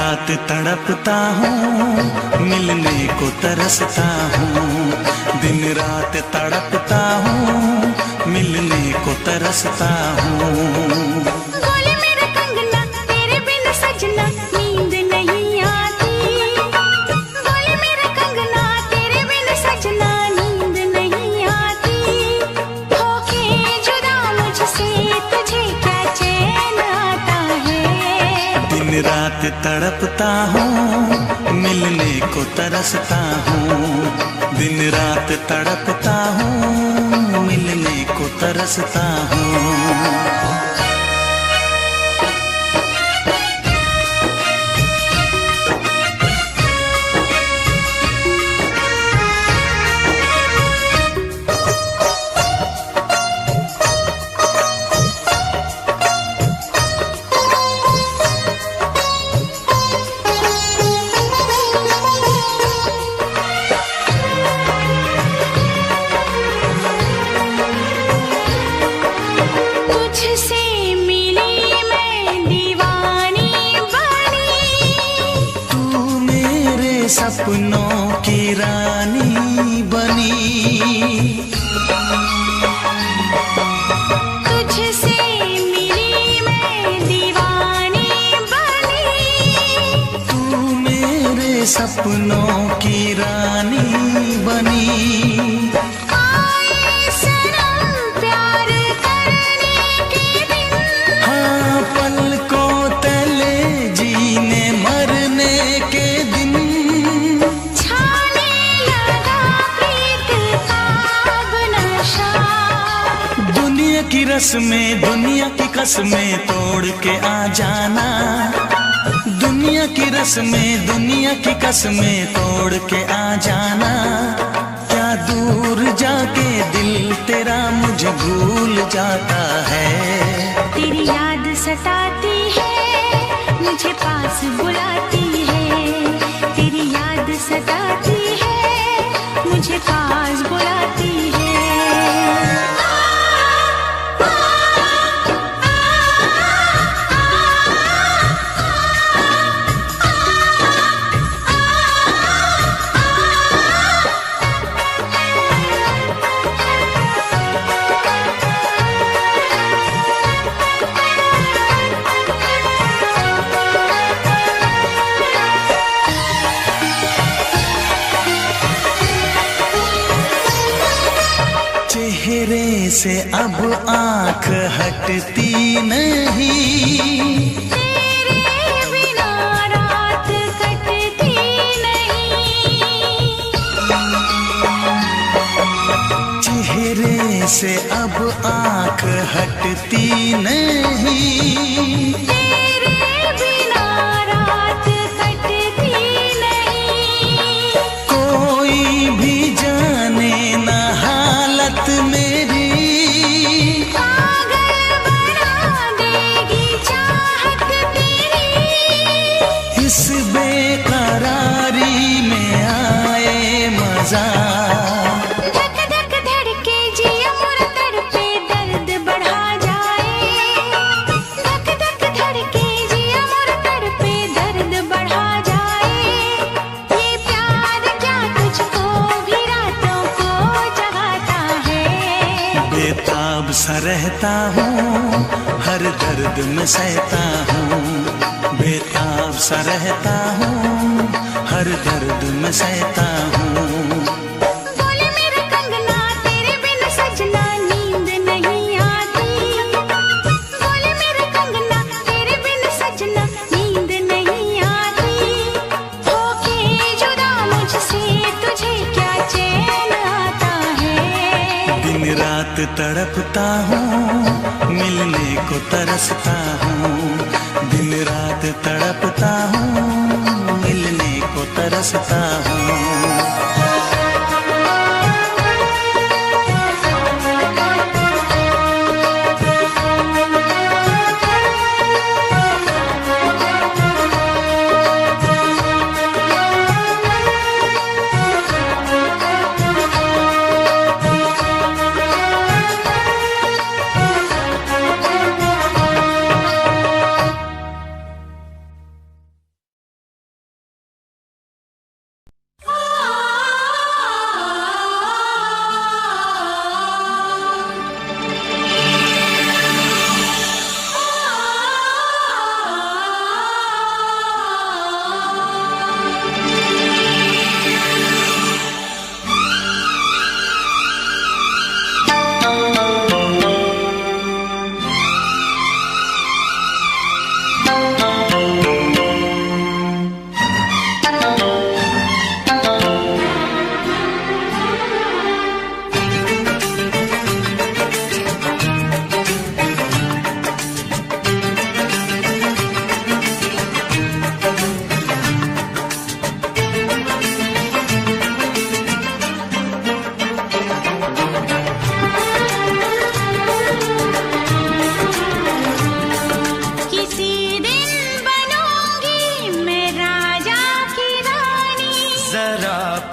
रात तड़पता हूँ, मिलने को तरसता हूँ। दिन रात तड़पता हूँ, मिलने को तरसता हूँ। बोले मेरा कंगना तेरे बिन सजना नींद नहीं आती। बोले मेरा कंगना तेरे बिन सजना नींद नहीं आती। होके जुदा मुझसे तुझे क्या चैन आता है। दिन रात तड़पता हूँ, मिलने को तरसता हूँ। दिन रात तड़पता हूँ, मिलने को तरसता हूँ। तुझसे मिली मैं दीवानी बनी। तू मेरे सपनों की रानी बनी। तुझसे मिली मैं दीवानी बनी। तू मेरे सपनों की रानी बनी। आए सनम प्यार करने के दिन। हाँ, पलकों तले जीने मरने के दिन। छाने लगा प्रीत का अब नशा। दुनिया की रस्में, दुनिया की कसमें तोड़ के आ जाना। दुनिया की रस्में, दुनिया की कसमें तोड़ के आ जाना। क्या दूर जाके दिल तेरा मुझे भूल जाता है। तेरी याद सताती है, मुझे पास बुलाती है। तेरी याद सताती है, मुझे पास बुलाती है। चेहरे से अब आंख हटती नहीं। तेरे बिना रात कटती नहीं। चेहरे से अब आंख हटती नहीं। तेरे बिना रात कटती नहीं। कोई भी जाने न हालत मेरी। पागल बना देगी चाहत तेरी। इस बेकरारी में आए मजा। धक धक धड़के जिया मोर तड़पे दर्द बढ़ा जाए। धक धक धड़के जिया मोर तड़पे दर्द बढ़ा जाए। ये प्यार क्या तुझको भी रातों को जगाता है। बेताब सा रहता हूँ, हर दर्द में सहता हूँ। बेताब सा रहता हूँ, हर दर्द में सहता हूँ। बोले मेरा कंगना तेरे बिन सजना नींद नहीं आती। बोले मेरा कंगना तेरे बिन सजना नींद नहीं आती। होके जुदा मुझसे तुझे क्या चैन आता है। दिन रात तड़पता हूँ, मिलने को तरसता हूँ। दिन रात तड़पता हूँ, मिलने को तरसता हूँ।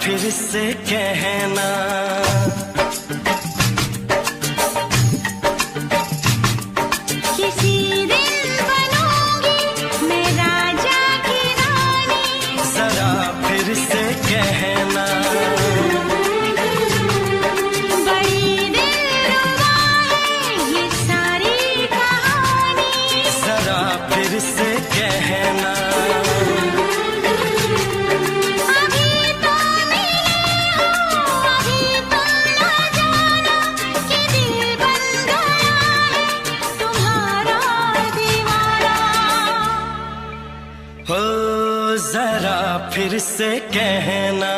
फिर से कहना। किसी दिन बनूंगी मैं राजा की रानी, जरा फिर से कहना। बड़ी दिलरुबा है ये सारी कहानी, जरा फिर से कहना। अभी तो मिले हो, अभी तुम न जाना कि दिल बन गया है तुम्हारा दीवाना। हो जरा फिर से कहना।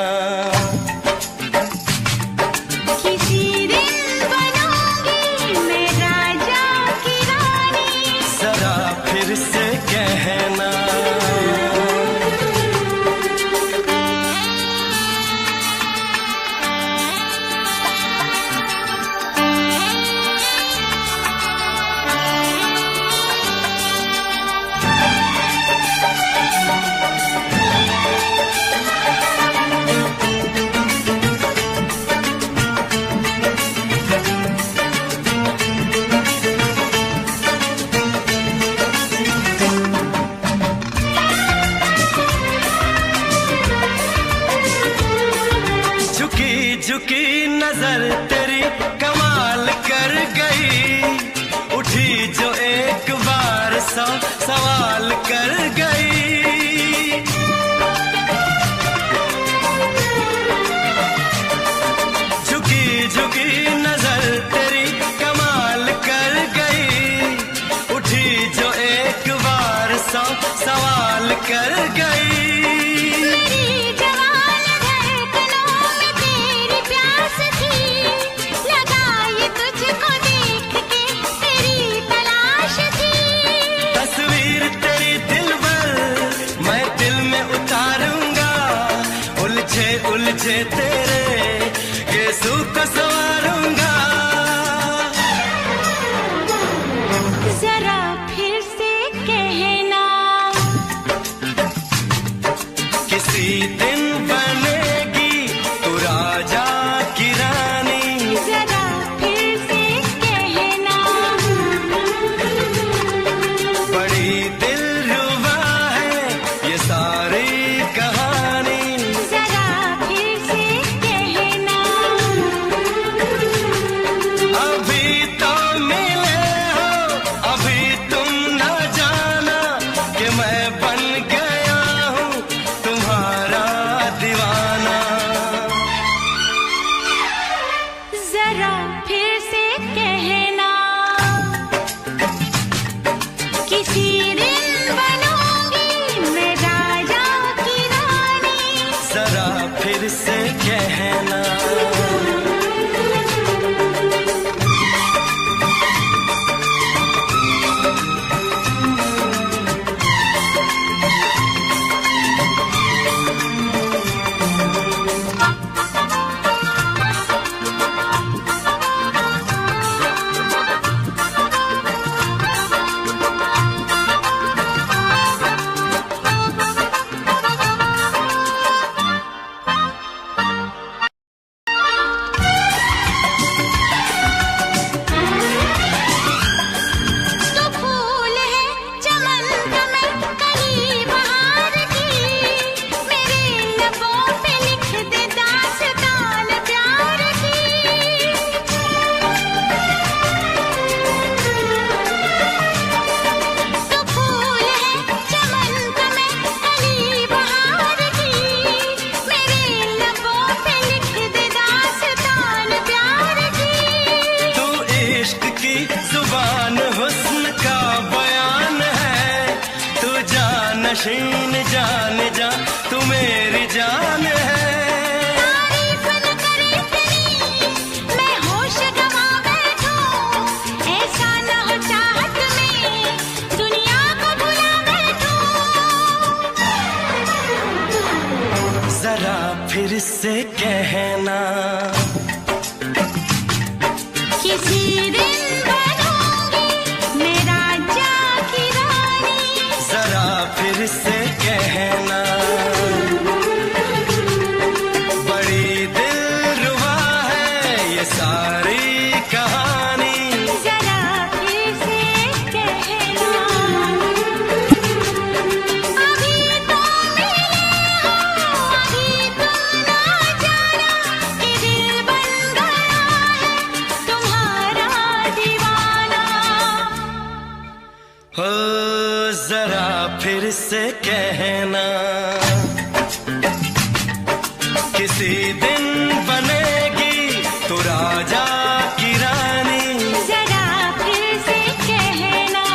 किसी दिन बनूंगी मैं राजा की रानी, जरा फिर से कहना। झुकी झुकी नजर तेरी कमाल कर गई, उठी जो एक बार सौ सवाल कर गई। झुकी झुकी नजर तेरी कमाल कर गई, उठी जो एक बार सौ सवाल कर गई। मेरी जवान धड़कनों में तेरी प्यास थी, लगाई तुझको देख के तेरी तलाश थी। तस्वीर तेरी दिल भर मैं दिल में उतारूंगा, उलझे उलझे तेरे गेसू को संवारूंगा। जरा फिर से कहना, किसी दिन बनेगी तू राजा की रानी, जरा फिर से कहना। बड़ी दिलरुबा है ये सारी कहानी। जरा फिर से कहना, अभी तो मिले हो, अभी तुम न जाना कि मैं बन गया हूँ तुम्हारा दीवाना। जरा फिर से कहना, किसी दिन बनूंगी मैं राजा की रानी, जरा फिर से कहना। तो फूल है चमन का मैं कली बहार की, मेरे लबों पे लिख दे दास्तान प्यार की। तो फूल है चमन का मैं कली बहार की, मेरे लबों पे लिख दे दास्तान प्यार की। तू इश्क की जुबान हुस्न का बयान है, तू जानशीन जान जा तू मेरी जान है। तारीफ न करे तेरी मैं होश गवा बैठूं, ऐसा न हो चाहत में दुनिया को भुला बैठूं। जरा फिर से कहना, किसी दिन बनूंगी मैं राजा की रानी, जरा फिर से कहना। जरा फिर से कहना, किसी दिन बनेगी तू राजा की रानी। जरा फिर से कहना,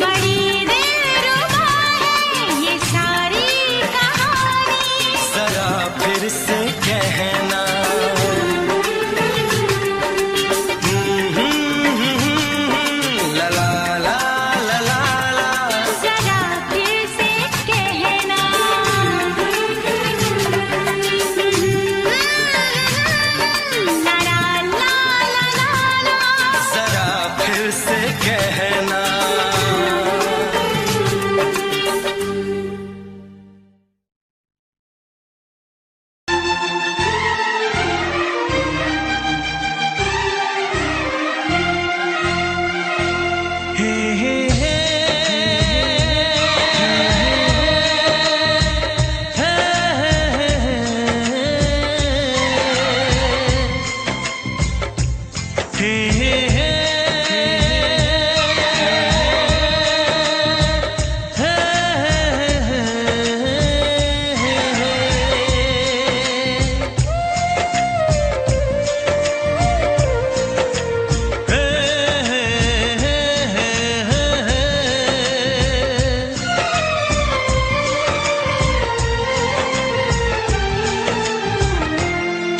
बड़ी दिलरुबा है ये सारी कहानी। जरा फिर से कहना,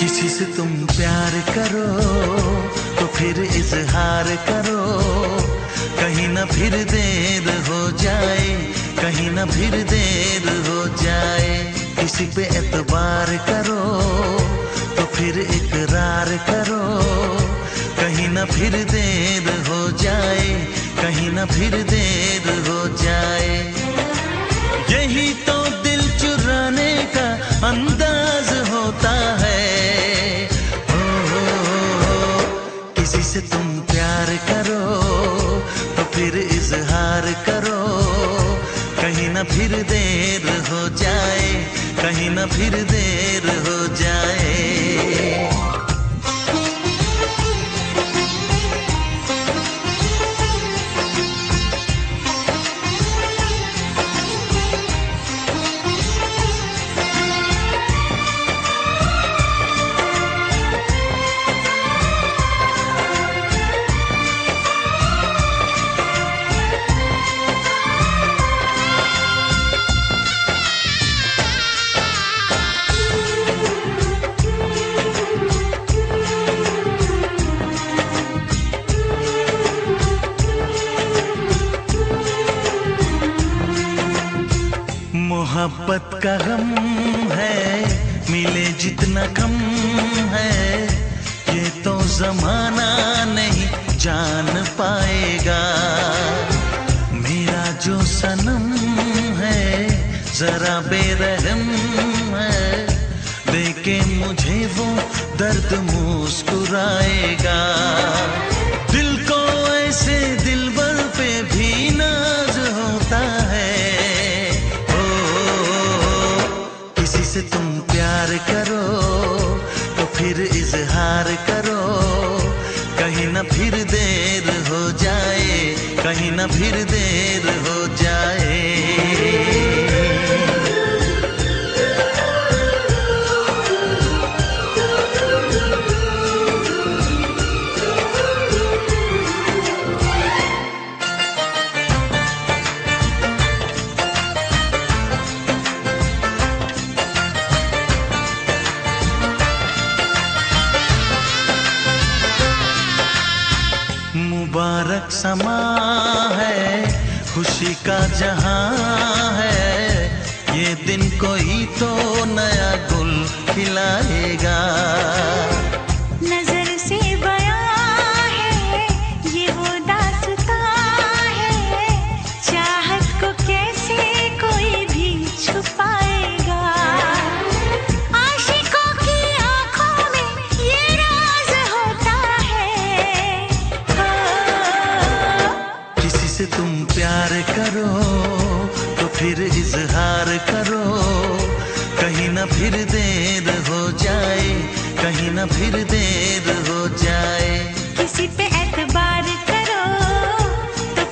किसी से तुम प्यार करो तो फिर इजहार करो, कहीं ना फिर देर हो जाए, कहीं ना फिर देर हो जाए। किसी पे एतबार करो तो फिर इकरार करो, कहीं ना फिर देर हो जाए, कहीं ना फिर देर हो जाए। यही तो दिल चुराने का अंदाज होता है। किसी से तुम प्यार करो तो फिर इजहार करो, कहीं ना फिर देर हो जाए, कहीं ना फिर देर हो जाए। मोहब्बत का गम है, मिले जितना कम है, ये तो जमाना नहीं जान पाएगा। मेरा जो सनम है जरा बेरहम है, देखे मुझे वो दर्द मुस्कुराएगा। दिल को ऐसे दिलबर पे भी नाज होता है। से तुम प्यार करो तो फिर इजहार करो, कहीं ना फिर देर हो जाए, कहीं ना फिर देर हो जाए। मुबारक समा है, खुशी का जहां है, ये दिन कोई तो नया गुल खिलाएगा। नजर से बयां है ये वो दास्तां है, चाहत को कैसे कोई भी छुपाएगा। आशिकों की आंखों में ये राज होता है। किसी से तुम प्यार करो तो फिर इजहार करो, कहीं ना फिर देर हो जाए, कहीं ना फिर देर हो जाए। किसी पे एतबार करो तो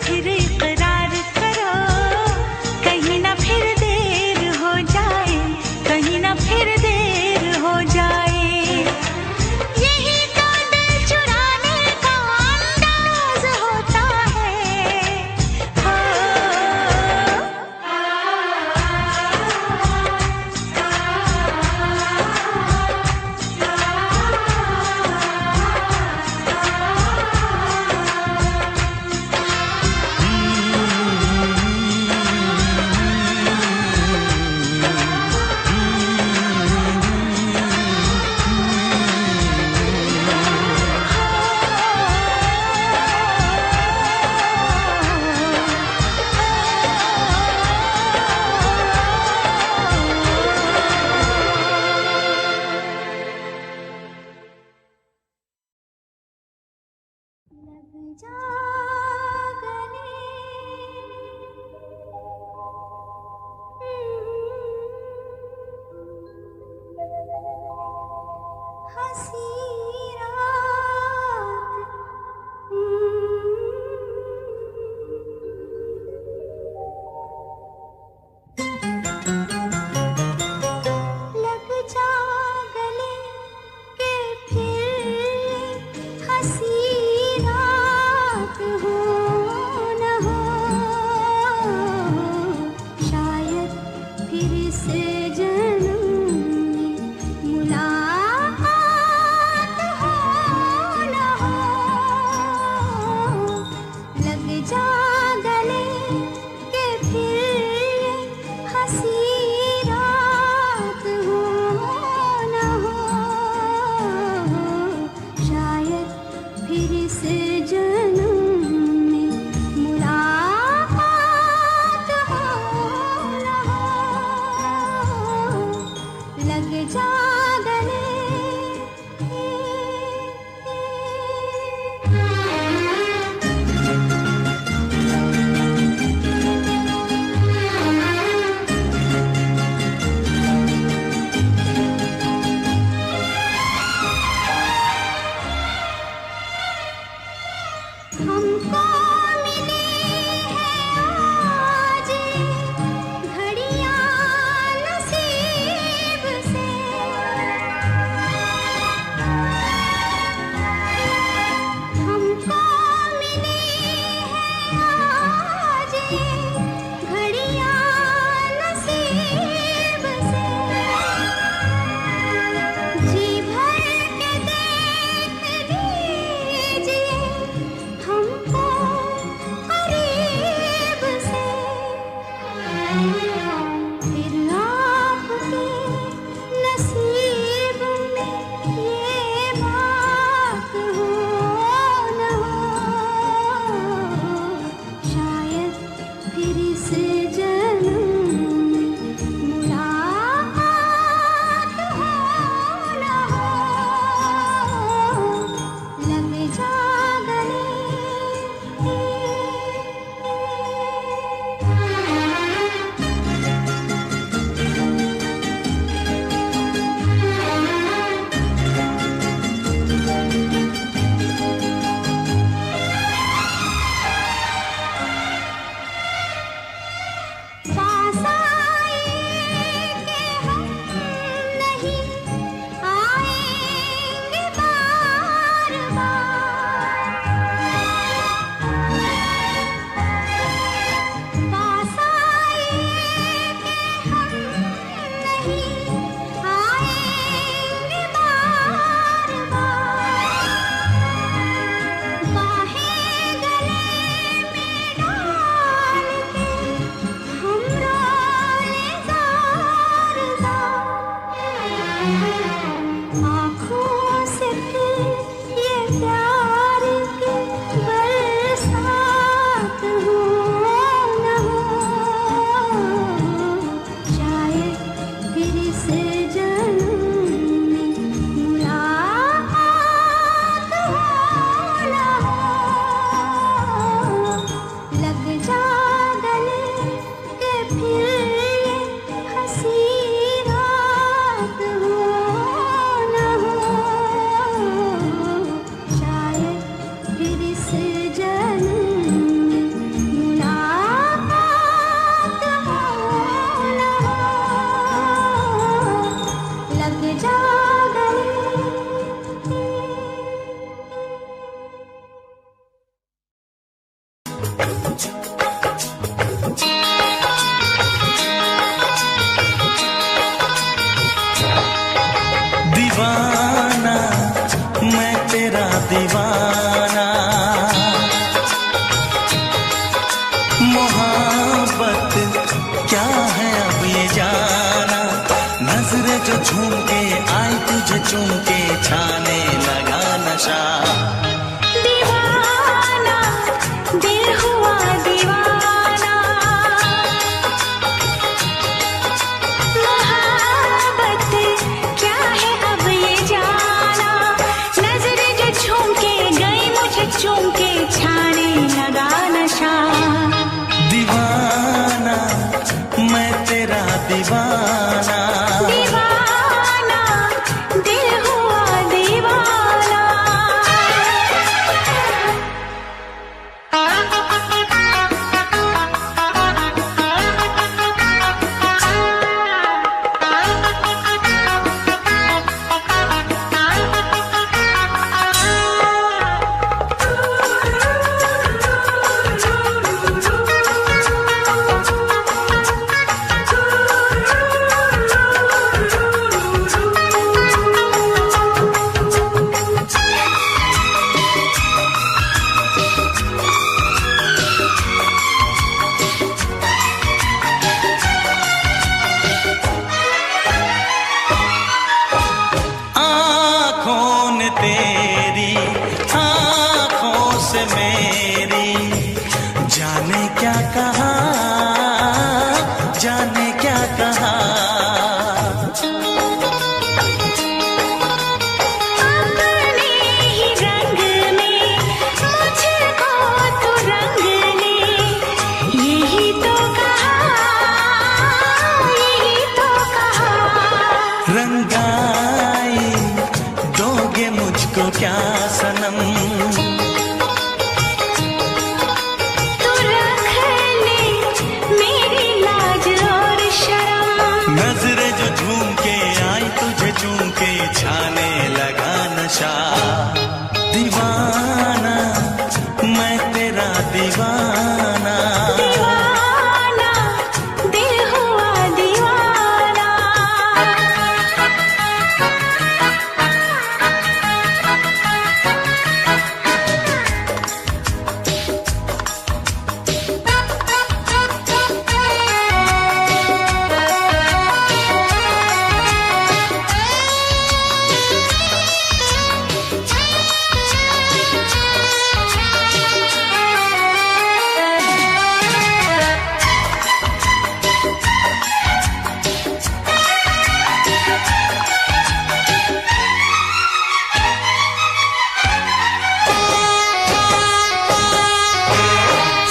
मोहब्बत क्या है अब ये जाना, नजरें जो झूम के आई तुझे चूम के छाने लगा नशा। दीवाना दिल हुआ दीवाना, मोहब्बत क्या है अब ये जाना, नजरें जो झूम के गई मुझे चूम के छाने लगा नशा। दीवाना मैं तेरा दीवाना, दीवाना दिल हुआ दीवाना। आँखों ने तेरी आँखों से मेरी जाने क्या कहा, जाने क्या कहा। अपने ही रंग में मुझको तो रंग ले, यही तो कहा, यही तो कहा। रंगाई दोगे मुझको क्या सनम, तू रख ले मेरी लाज और शर्म, नजरें जो झूम के आई तुझे चूम के छाने लगा नशा। दीवाना मैं तेरा दीवाना, दीवाना दिल हुआ दीवाना।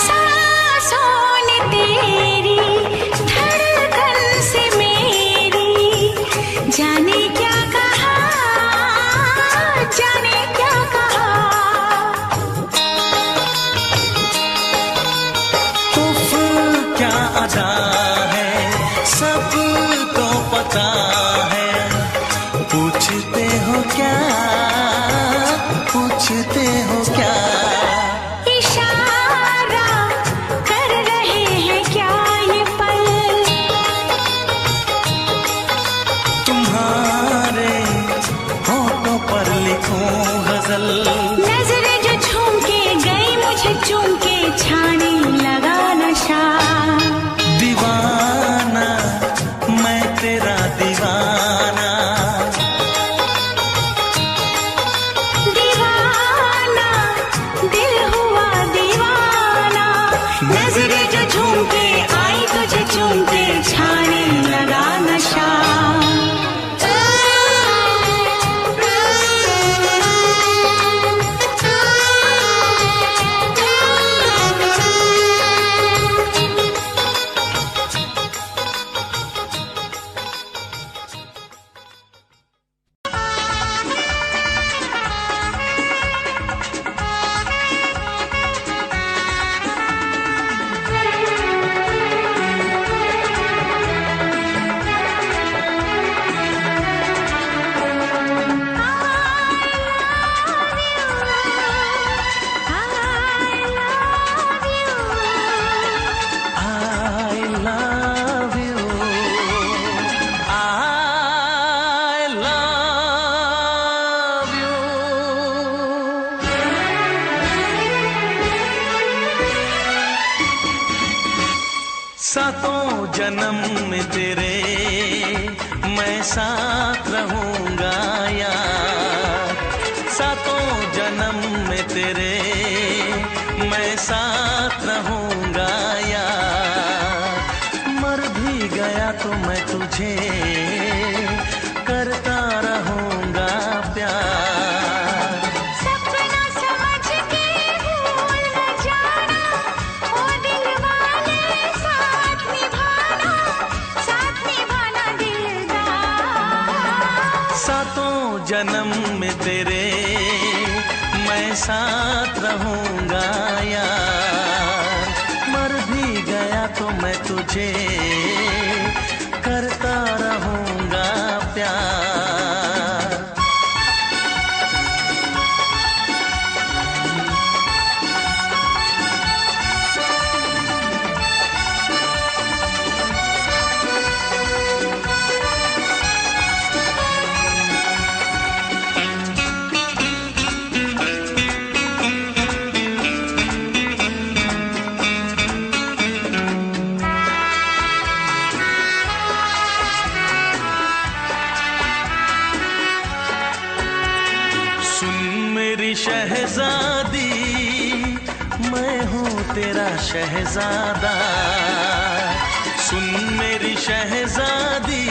सांसों ने तेरी धड़कन से मेरी जाने क्या कहा, जाने क्या कहा। उफ क्या अदा है सबको पता है, पूछते हो क्या, पूछते हो क्या। इशारा कर रहे हैं क्या ये पल, तुम्हारे होठों पर लिखूं गजल, नजरें जो झूम के गई मुझे चूम के छाने लगा नशा। दीवाना मैं तेरा दीवाना, दीवाना दिल हुआ दीवाना, नजरें जो झूम के आई तुझे चूम के छाने लगा नशा। सातों जन्म में तेरे मैं साथ रहूंगा यार, सातों जन्म में तेरे मैं साथ रहूंगा यार, मर भी गया तो मैं तुझे करता रहूंगा प्यार। सपना समझ के भूल न जाना, ओ दिल वाले साथ निभाना दिलदार। सातों जन्म में तेरे मैं साथ रहूंगा यार, मर भी गया तो मैं तुझे करता रहूंगा प्यार। शहजादी मैं हूँ तेरा शहजादा, सुन मेरी शहजादी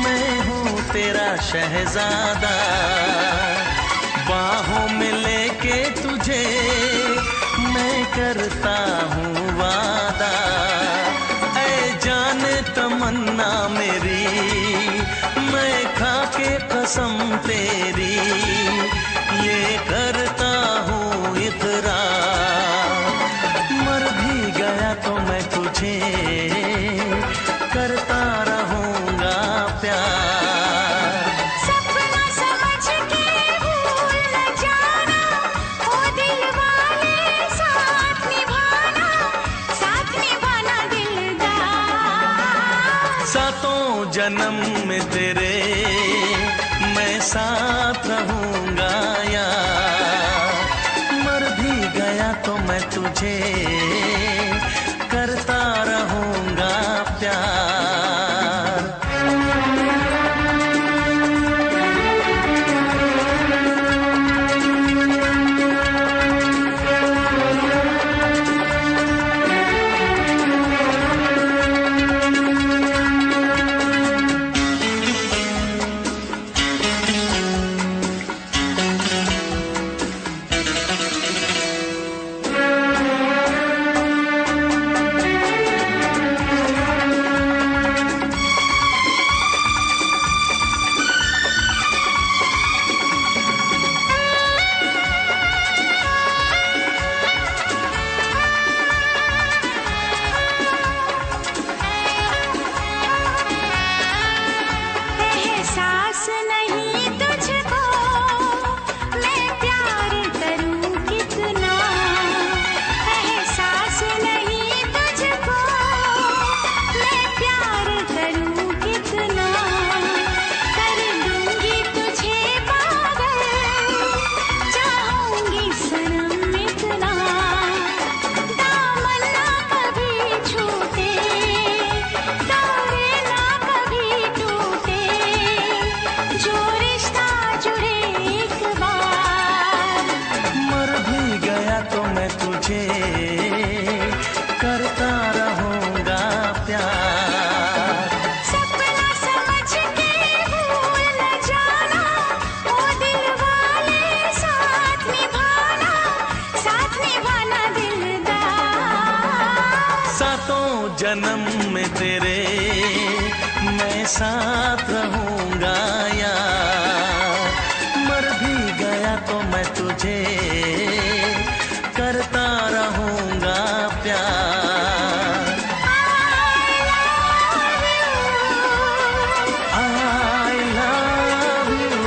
मैं हूँ तेरा शहजादा, बाहों में लेके तुझे मैं करता हूँ वादा, ऐ जाने तमन्ना मेरी मैं खा के कसम तेरी ये करता हूँ इकरार, मर भी गया तो मैं तुझे करता रहूंगा प्यार। सपना समझ के भूल न जाना, ओ दिल वाले साथ निभाना दिलदार। सातों जन्म में तेरे मैं साथ रहूंगा यार, मर भी गया तो मैं तुझे करता रहूंगा प्यार। एहसास नहीं तुझको मैं प्यार करूं कितना, एहसास नहीं तुझको मैं प्यार करूं कितना, कर दूंगी तुझे पागल चाहूंगी सनम इतना, दामन ना कभी छूटे तारे ना कभी टूटे, जो रिश्ता जुड़े एक बार। मर भी गया तो मैं तुझे करता रहूंगा प्यार। सपना समझ के भूल न जाना, ओ दिल वाले साथ निभाना दिलदार। सातों जन्म में तेरे मैं साथ रहूंगा यार, मर भी गया तो मैं तुझे करता रहूंगा प्यार। I love you।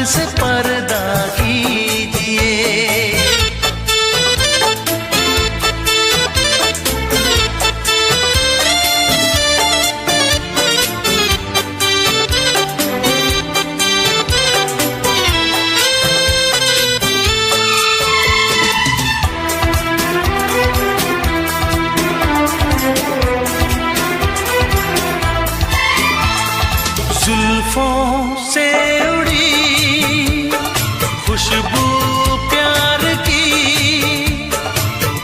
से पर्दा कीजिए। जुल्फों से उड़ी खुशबू प्यार की,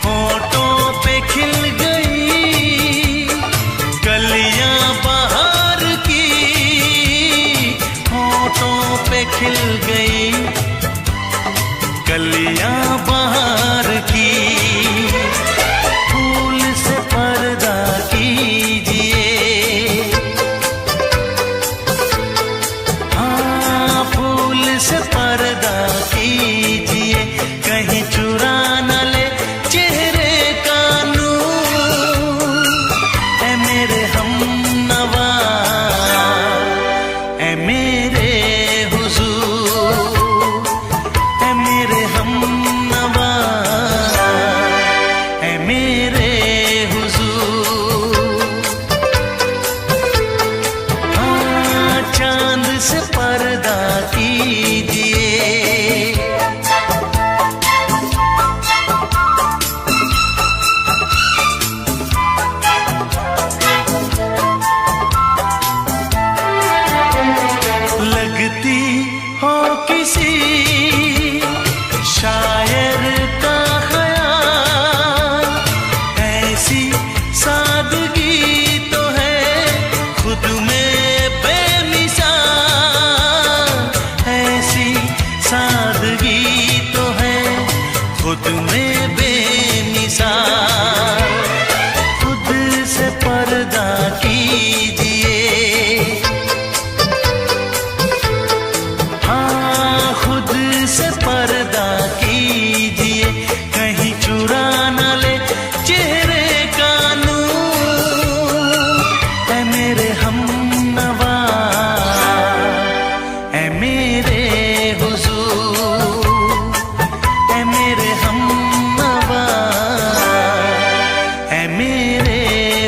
होठों पे खिल गई कलियां बहार की, होठों पे खिल गई कलियां बहार की। फूल से पर्दा कीजिए, से पर्दा कीजिए, कहीं चुरा न ले चेहरे का नूर। ऐ मेरे हमनवा, ऐ मेरे हुजूर, ऐ मेरे हमनवा, ऐ मेरे हुजूर। हाँ, चांद से पर्दा कीजिए। लगती हो किसी शायर का ख्याल, ऐसी सादगी तो है खुद में बेमिसाल, ऐसी सादगी तो है खुद में बेमिसाल। खुद से पर्दा कीजिए, हाँ खुद से पर्दा कीजिए, कहीं चुरा न ले चेहरे का नूर। ऐ मेरे हमनवा, ऐ मेरे हुजूर, ऐ मेरे हमनवा, ऐ मेरे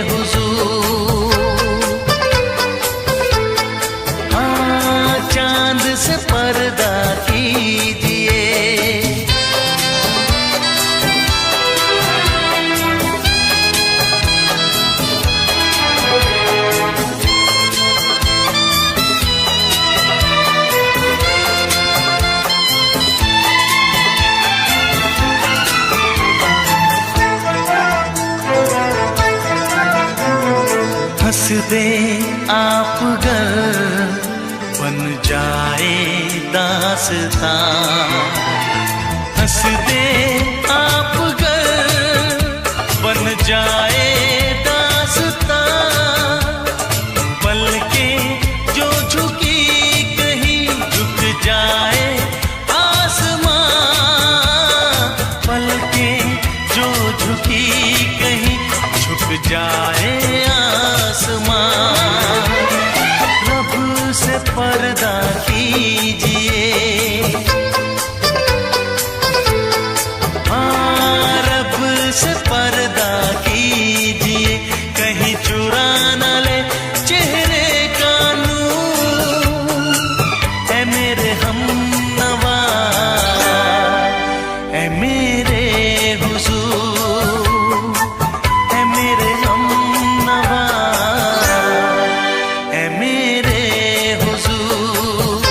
हुजूर। हाँ, चांद से पर्दा कीजिए। हंस दे आप गर बन जाए दास्तां, हंस दे आप गर बन जाए दास्तां। पलकें जो झुकी कहीं झुक जाए आसमां, पलकें जो झुकी कहीं झुक जाए आसमां। रब से पर्दा कीजिए, हाँ रब से पर्दा कीजिए, कहीं चुरा न ले चेहरे का नूर। ऐ मेरे हमनवा, ऐ मेरे हुजूर, ऐ मेरे हमनवा, ऐ मेरे हुजूर।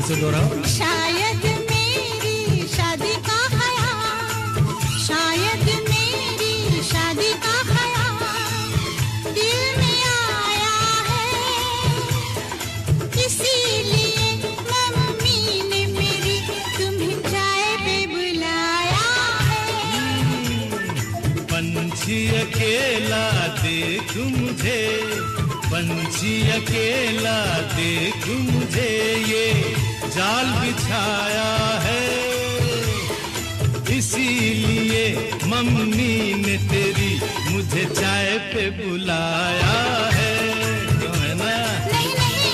से दोहराओ। शायद मेरी शादी का ख्याल, शायद मेरी शादी का ख्याल दिल में आया है, इसीलिए मम्मी ने मेरी तुम्हें चाय पे बुलाया है। पंछी अकेला देख मुझे, पंछी अकेला देख मुझे, ये जाल बिछाया है, इसीलिए मम्मी ने तेरी मुझे चाय पे बुलाया है। क्यों है ना? नहीं नहीं,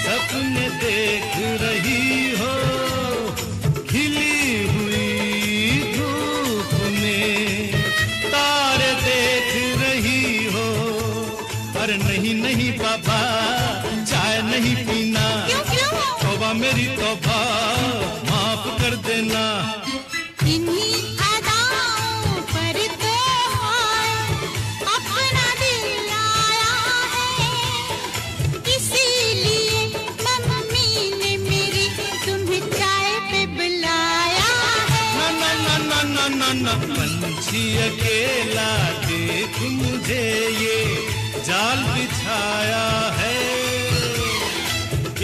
सपने देख रही हो, खिली हुई धूप में तारे देख रही हो। अरे नहीं नहीं बाबा, चाय नहीं पीना। तौबा मेरी तौबा, माफ कर देना। इन्हीं अदाओं पर तो अपना दिल आया है, इसीलिए मम्मी ने मेरी तुम्हें चाय पे बुलाया है। ना ना ना ना ना ना, पंछी अकेला देख मुझे, ये जाल बिछाया है,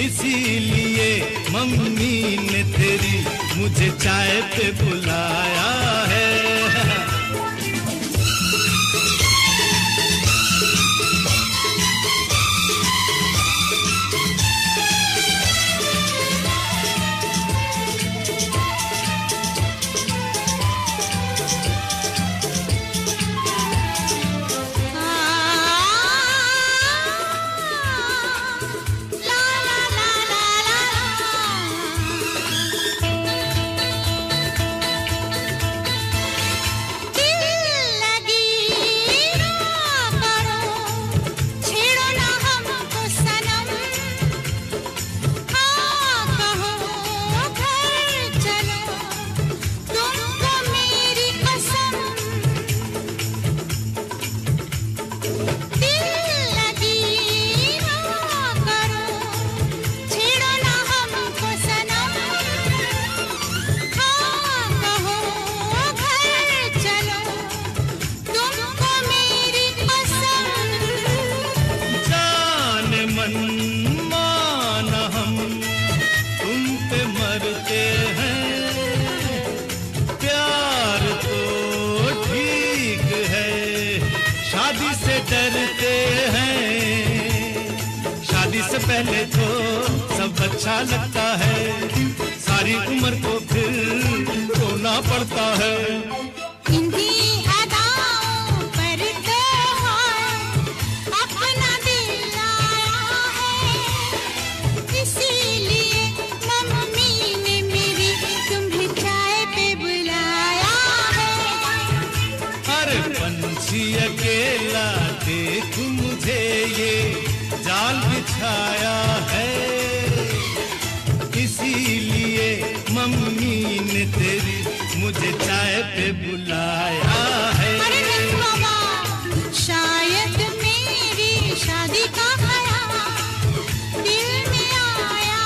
इसीलिए मम्मी ने तेरी मुझे चाय पे बुलाया है। डरते हैं, शादी से पहले तो सब अच्छा लगता है, सारी उम्र को फिर रोना पड़ता है। इन्हीं अदाओं पर तो अपना दिल आया है, इसीलिए मम्मी ने मेरी तुम्हें चाय पे बुलाया है। अरे पंछी अकेला देख मुझे, ये जाल बिछाया है, इसीलिए मम्मी ने तेरी मुझे चाय पे बुलाया है। अरे नहीं बाबा, शायद मेरी शादी का ख्याल दिल में आया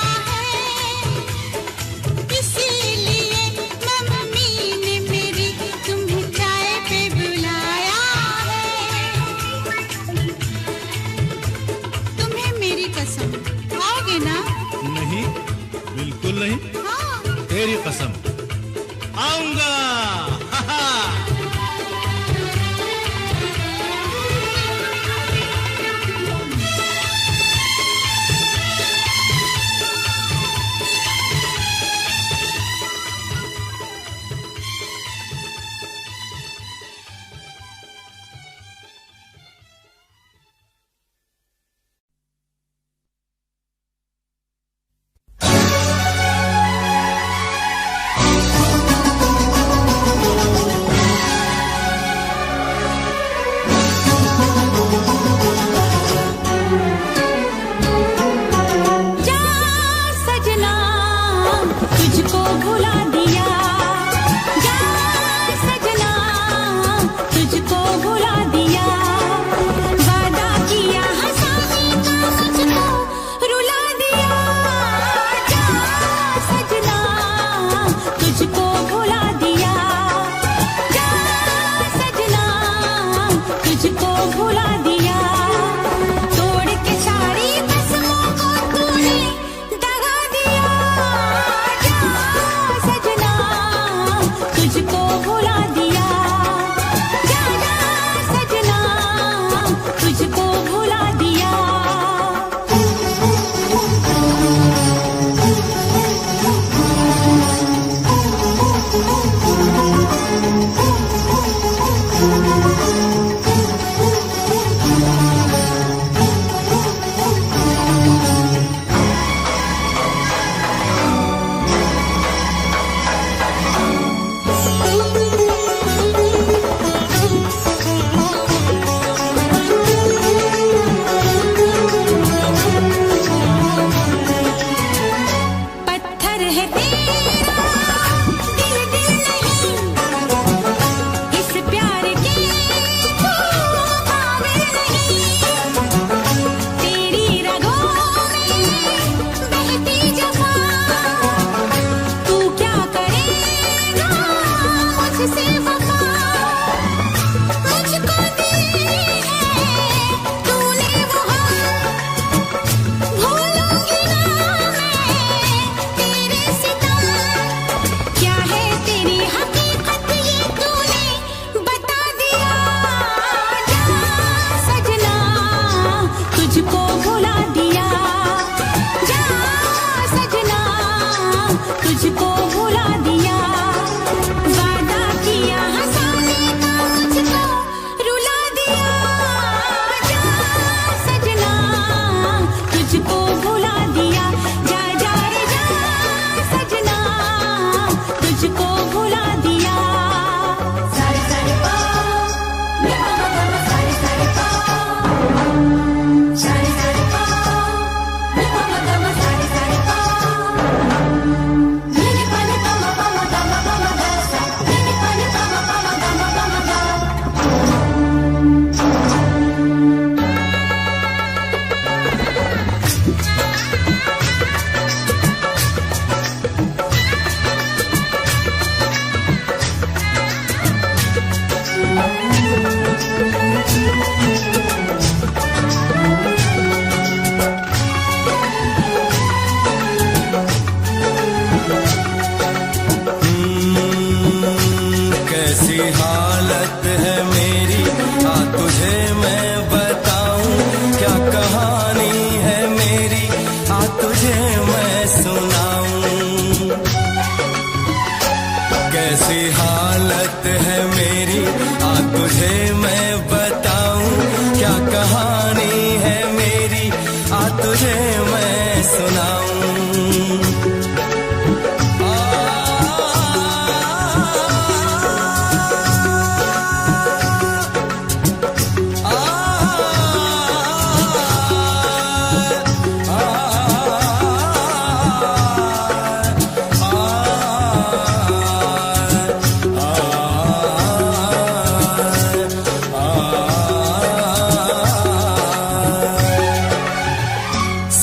तेरी कसम आऊंगा।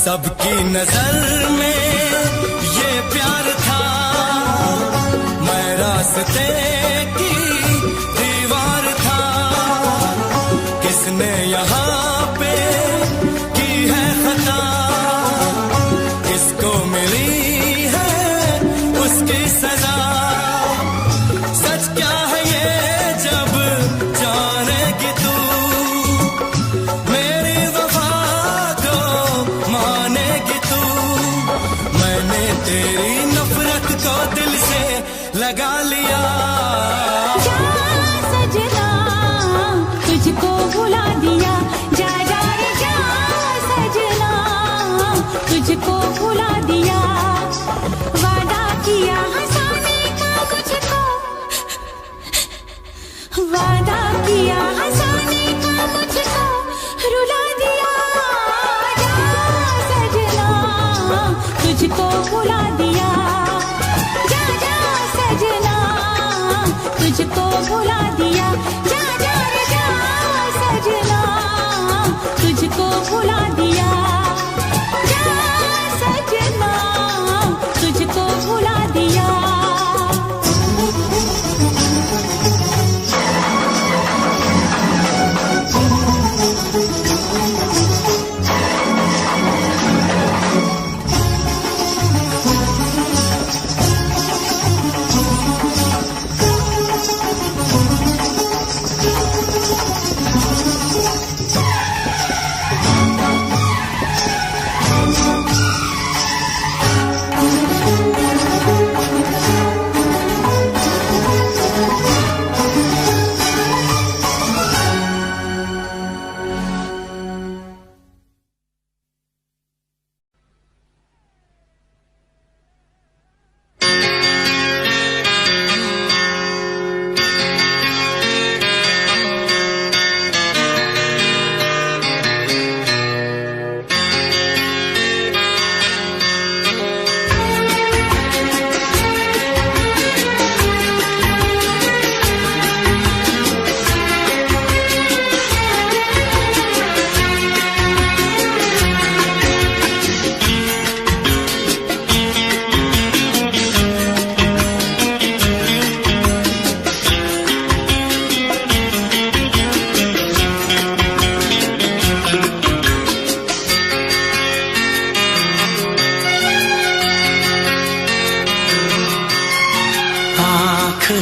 सबकी नजर में ये प्यार था, मैं रास्ते की दीवार था। किसने यहाँ पे की है खता, किसको मिली है उसकी लगा लिया। जा सजना तुझको भुला दिया, जा जा रे जा सजना तुझको भुला दिया। वादा किया हंसाने का मुझको, वादा किया हंसाने का मुझको रुला दिया। जा सजना तुझको भुला दिया, जा जा सजना तुझको भुला दिया। जा जा रे जा सजना तुझको भुला दिया, जा सजना तुझको भुला दिया।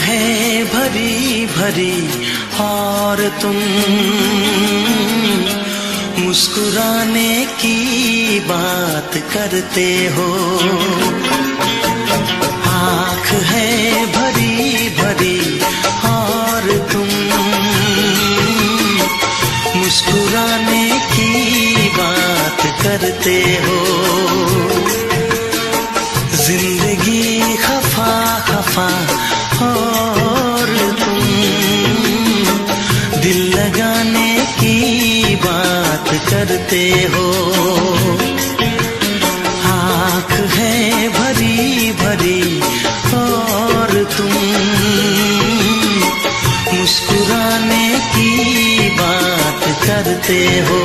है भरी भरी और तुम मुस्कुराने की बात करते हो। आँख है भरी भरी और तुम मुस्कुराने की बात करते हो। जिंदगी खफा खफा और तुम दिल लगाने की बात करते हो। आँख है भरी भरी और तुम मुस्कुराने की बात करते हो।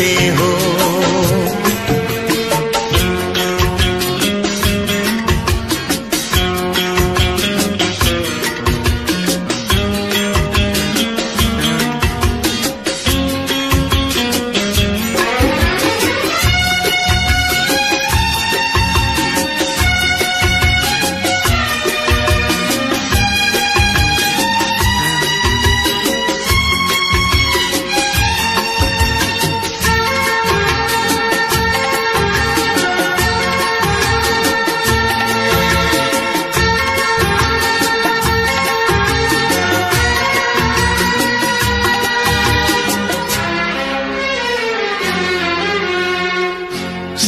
करते हो।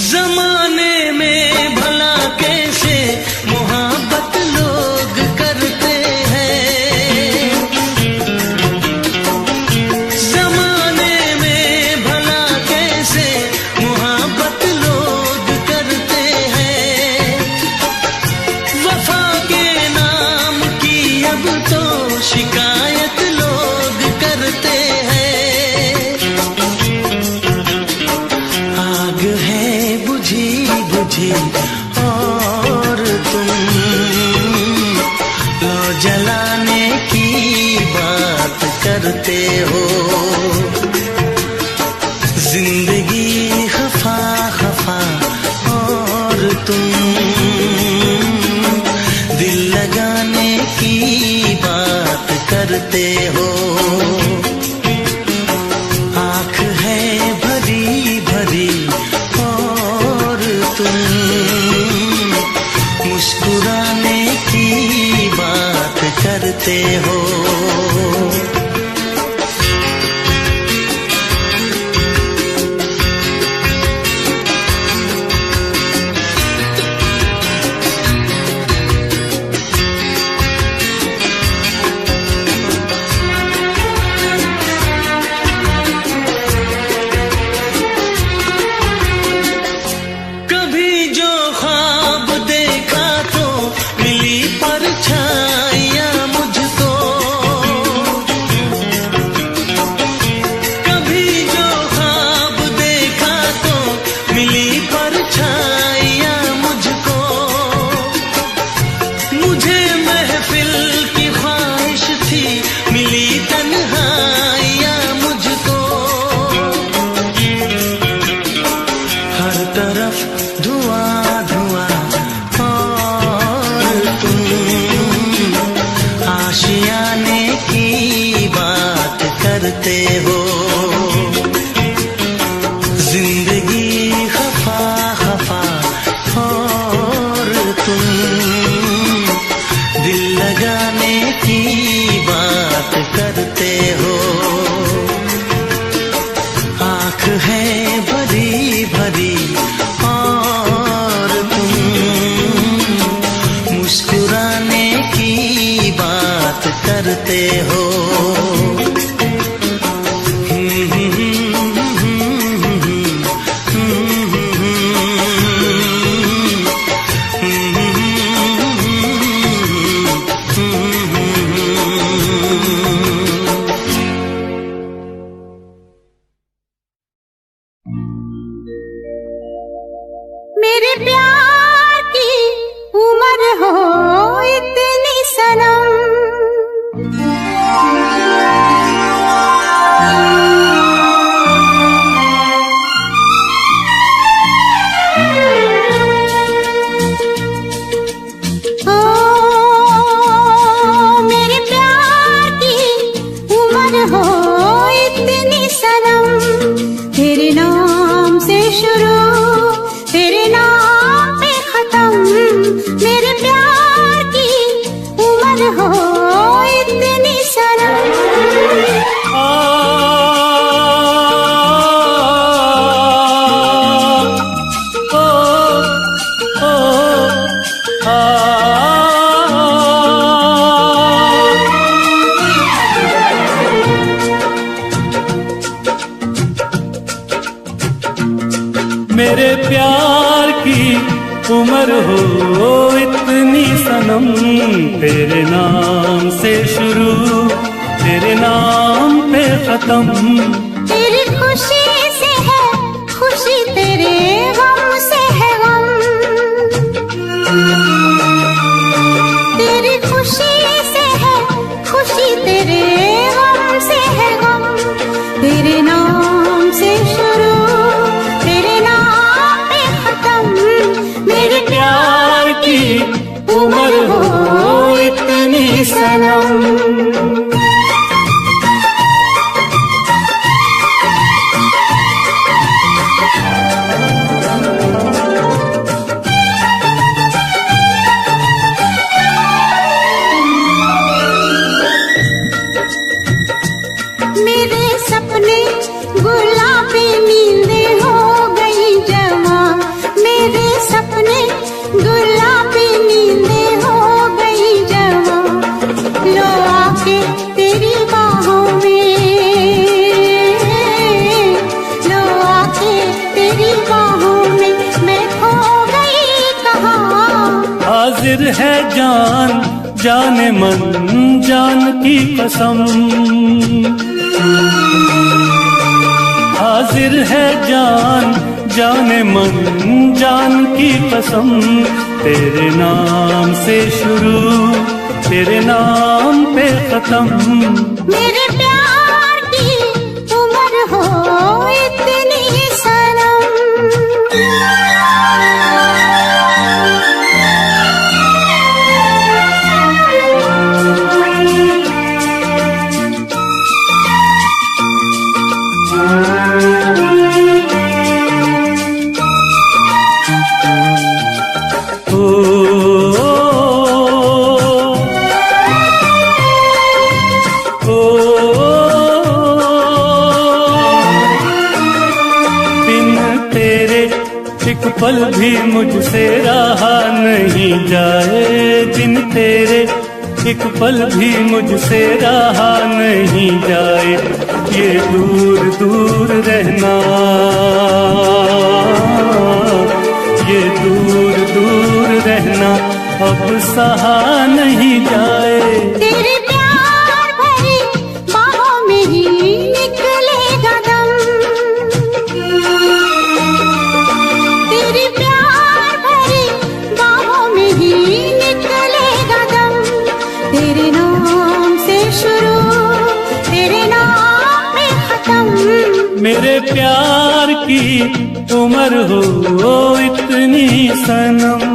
जमाने में भला कैसे मोहब्बत लोग करते हैं, जमाने में भला कैसे मोहब्बत लोग करते हैं। वफा के नाम की अब तो शिकायत लोग करते हैं। आग है बुझी बुझी और तुम लो जलाने की बात करते हो। जिंदगी खफा खफा और तुम दिल लगाने की बात करते हो। आँख है भरी भरी और तुम मुस्कुराने की बात करते हो। कभी जो ख्वाब देखा तो मिली परछाइयां मुझको, कभी जो ख्वाब देखा तो मिली परछाइयां मुझको। मुझे महफिल की ख्वाहिश थी मिली तन्हाइयां मुझको। हर तरफ धुआं धुआं और तुम आशियाने की बात करते हो। जिंदगी खफा खफा और तुम दिल लगाने की बात करते हो। आँख है भरी भरी और तुम मुस्कुराने की बात करते हो। मेरे प्यार की उम्र हो इतनी सनम, ओ मेरे प्यार की उम्र हो इतनी सनम। तेरे नाम से शुरू तेरे नाम पे खत्म। मेरे प्यार की उम्र हो इतनी सनम। मेरे प्यार की उम्र हो इतनी सनम। तेरे नाम से शुरू तेरे नाम पे खत्म। तेरी खुशी से है है जान जाने मन जान की कसम, हाजिर है जान जाने मन जान की कसम। तेरे नाम से शुरू तेरे नाम पे खत्म। मेरे प्यार की उम्र हो इतनी सनम। एक पल भी मुझसे रहा नहीं जाए, दिन तेरे एक पल भी मुझसे रहा नहीं जाए। ये दूर दूर रहना, ये दूर दूर रहना अब सहा नहीं जाए। तेरे प्यार भरी बाहों में ही निकलेगा दम। तेरे प्यार भरी बाहों में ही निकलेगा दम। तेरे नाम से शुरू तेरे नाम में खत्म। मेरे प्यार की उम्र हो इतनी सनम।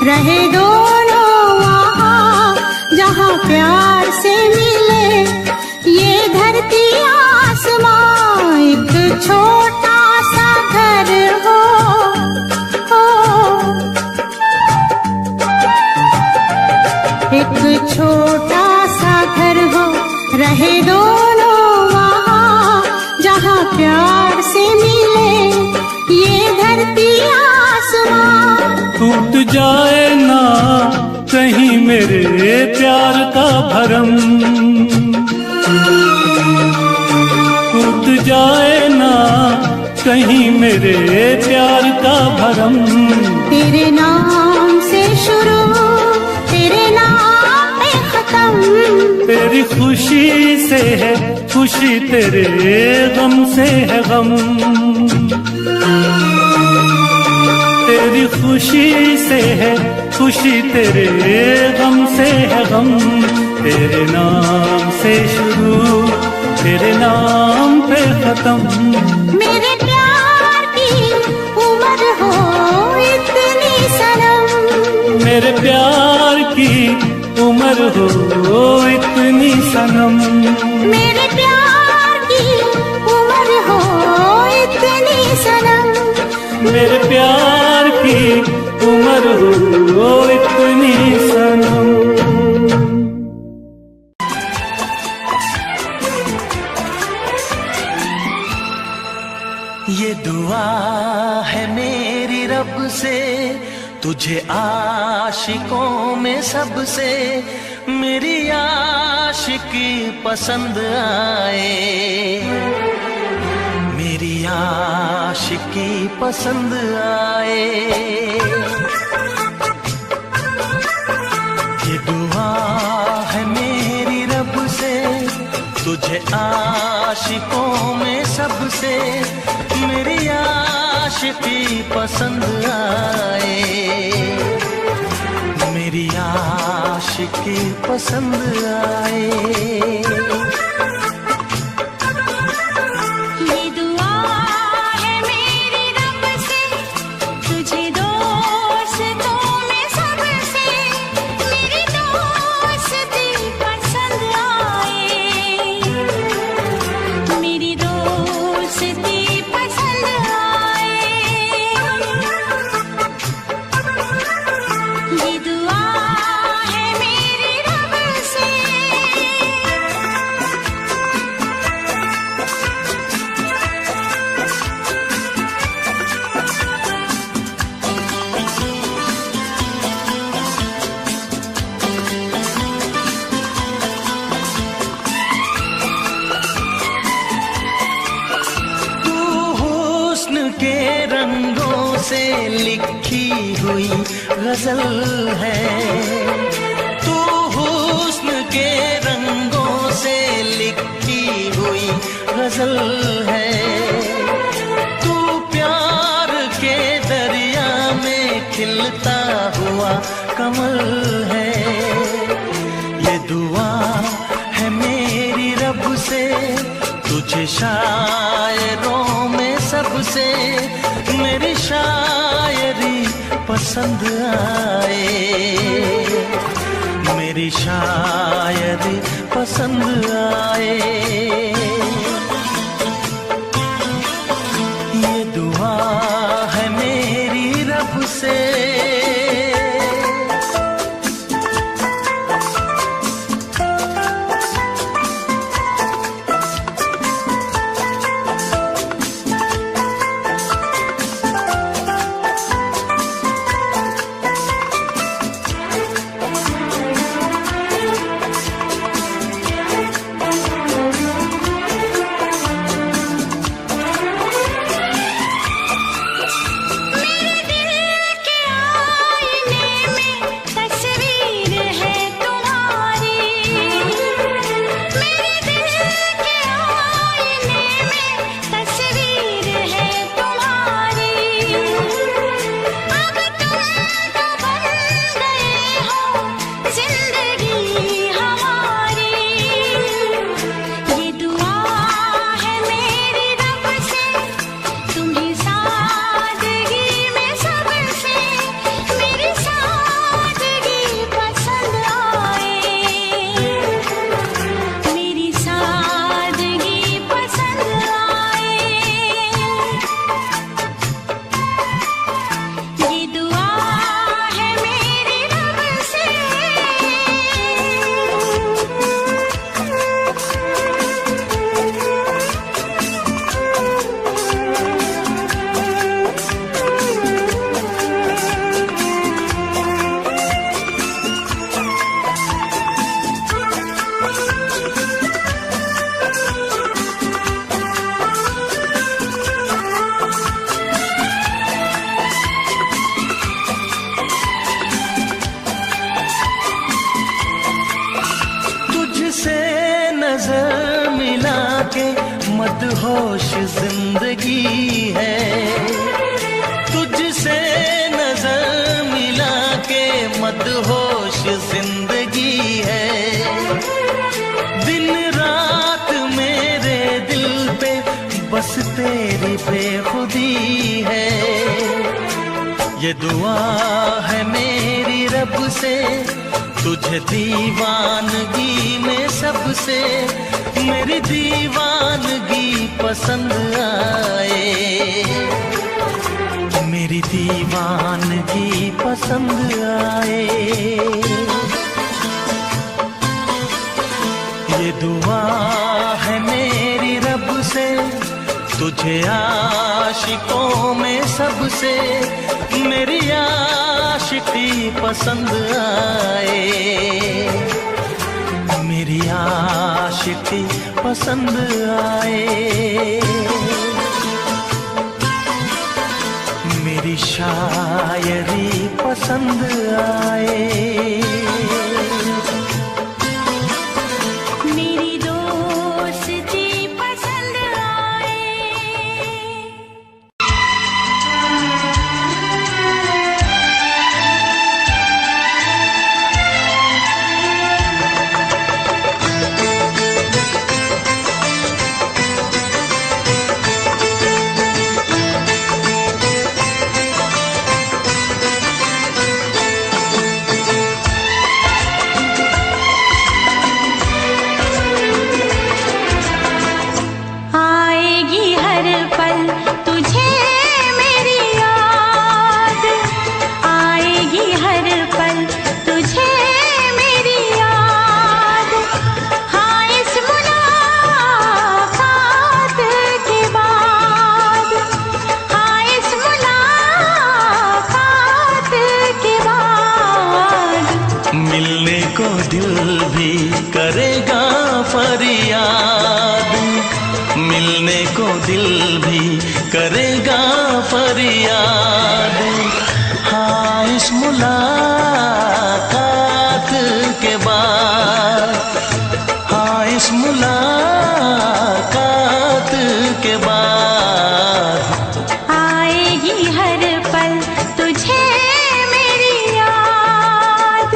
रहे दोनों वहाँ जहाँ प्यार से मिले ये धरती आसमां। एक छोटा सा घर हो, एक छोटा सा घर हो, रहे दोनों वहाँ जहाँ प्यार से मिले ये धरती आसमां। टूट जाए ना कहीं मेरे प्यार का भरम, टूट जाए ना कहीं मेरे प्यार का भरम। तेरे नाम से शुरू तेरे नाम पे खत्म। तेरी खुशी से है खुशी, तेरे गम से है गम। तेरी खुशी से है खुशी, तेरे गम से है गम। तेरे नाम से शुरू तेरे नाम पे खत्म। मेरे प्यार की उम्र हो इतनी सनम। मेरे प्यार की उम्र हो इतनी सनम। मेरे प्यार की उम्र हो इतनी सनम। मेरे प्यार की उम्र हो इतनी सनम। ये दुआ है मेरी रब से तुझे आशिकों में सबसे मेरी आशिकी पसंद आए, मेरी आशिकी पसंद आए। ये दुआ है मेरी रब से तुझे आशिकों में सबसे मेरी आशिकी पसंद आए, मेरी आशिकी पसंद आए। से लिखी हुई गजल है। तू हुस्न के रंगों से लिखी हुई गजल है। तू प्यार के दरिया में खिलता हुआ कमल है। ये दुआ है मेरी रब से, तुझे शायरों में सबसे मेरी शायरी पसंद आए। मेरी शायरी पसंद आए। ये दुआ है मेरी रब से। नजर मिला के मदहोश जिंदगी है। तुझसे नजर मिला के मदहोश जिंदगी है। दिन रात मेरे दिल पे बस तेरी बेखुदी है। ये दुआ है मेरी रब से, तुझे दीवानगी में सबसे मेरी दीवानगी पसंद आए। मेरी दीवानगी पसंद आए। ये दुआ है मेरी रब से, तुझे आशिकों में सबसे मेरी आशिकी पसंद आए। मेरी आशिकी पसंद आए। मेरी शायरी पसंद आए। मिलने को दिल भी करेगा फरियाद। मुलाकात के बाद, हाँ इस मुलाकात के बाद आएगी हर पल तुझे मेरी याद।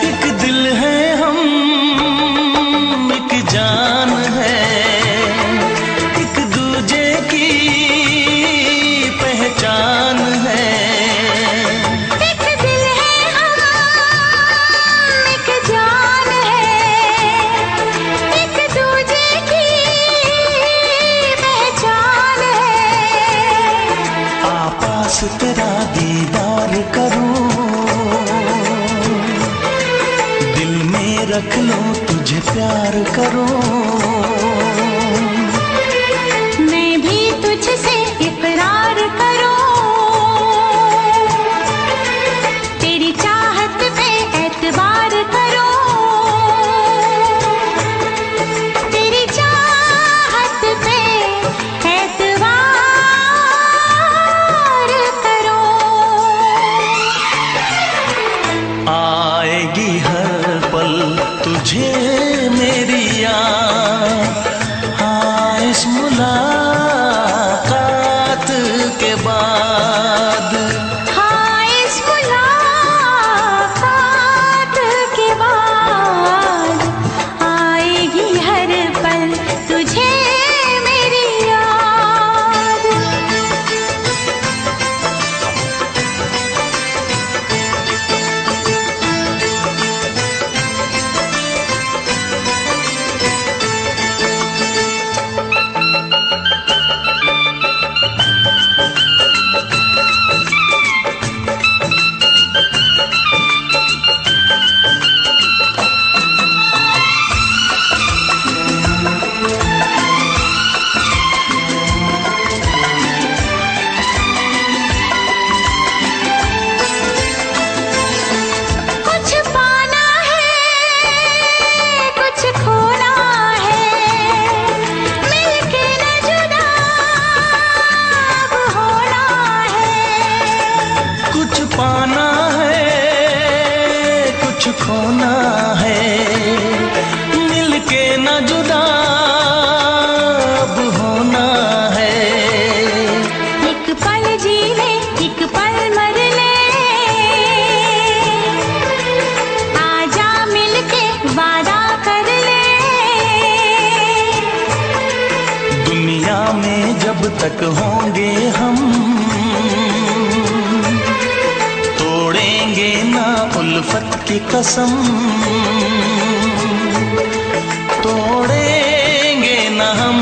एक दिल है हम, एक जान है, एक दूजे की पहचान है। एक दिल है हम, एक जान है, एक दूजे की पहचान है। आपास तेरा दीदार करूं, दिल में रख लो तुझे प्यार करूं। मैं भी तुझसे इकरार करूं, तेरी चाहत पे एतबार करूं, तेरी चाहत पे एतबार करूं। आएगी हर पल तुझे मेरी याद, हाँ इस मुलाकात के बाद। हाँ इस मुलाकात के बाद आएगी हर पल तुझे मेरी याद। कुछ पाना है, कुछ खोना है, मिलके न जुदा अब होना है। कुछ पाना है, कुछ खोना है, मिलके न जुदा अब होना है। एक पल जी ले, एक पल मर ले, आजा मिलके वादा कर ले। दुनिया में जब तक होंगे हम, तोड़ेंगे ना उल्फत की कसम, तोड़ेंगे ना हम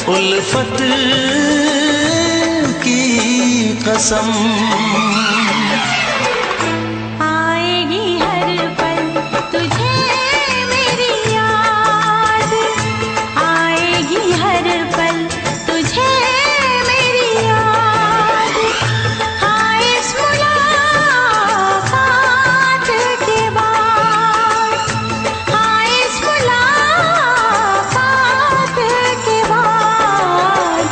उल्फत की कसम। आएगी हर पल तुझे मेरी याद, आएगी हर पल तुझे मेरी याद। हाँ इस मुलाकात के बाद, हाँ इस मुलाकात के बाद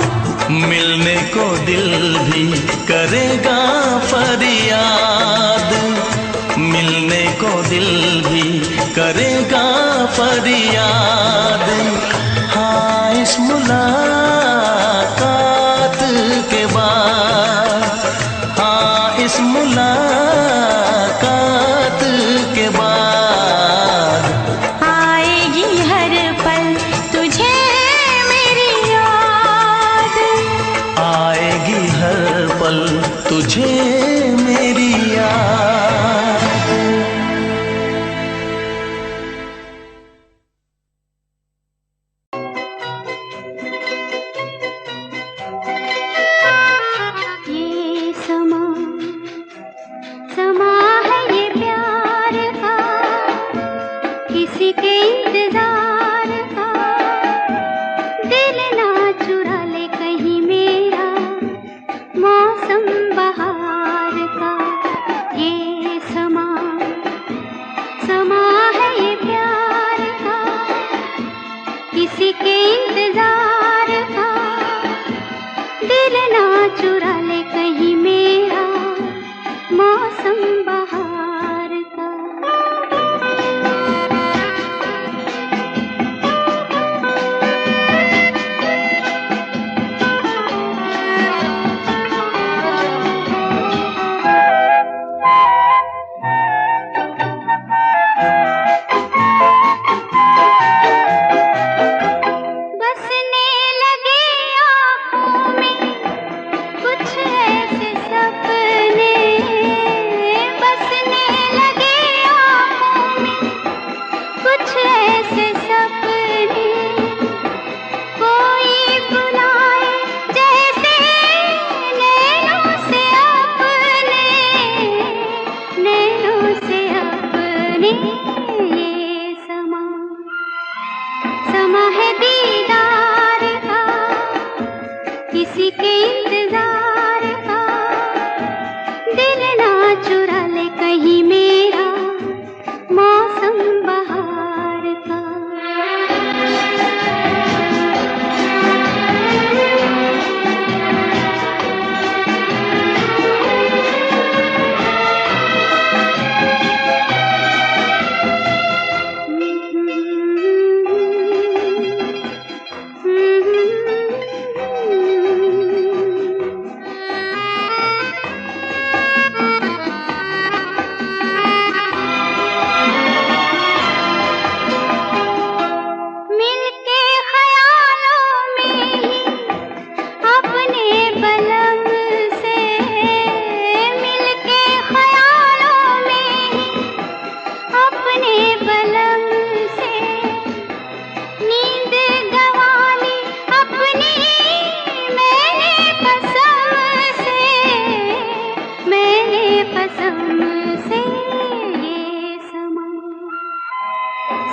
मिलने को दिल भी करेगा फरियाद, मिलने को दिल भी करेगा फरियाद। हाँ इस मुलाकात के बाद, हाँ इस मुलाकात के बाद आएगी हर पल तुझे मेरी याद। आएगी हर पल तुझे मेरी याद। किसी के इंतजार का, दिल ना चुरा ले कहीं मेरा मौसम बहार का। ये समा है ये प्यार का, किसी के इंतजार का, दिल ना चुरा ले कहीं मेरा मौसम बहार का। बसने लगे आँखों में कुछ ऐसे सपने, बसने लगे आँखों में कुछ ऐसे सपने, कोई बुलाए जैसे नैनों से अपने, नैनों से अपने। ये समा है दीदार का, किसी के इंतजार का, दिल ना चुरा ले कहीं मेरा मौसम बहार का। मिलके ख्यालों में ही अपने बलम से, मिलके ख्यालों में ही अपने बलम से, नींद गंवाली अपनी मैंने कसम से, मैंने कसम से। ये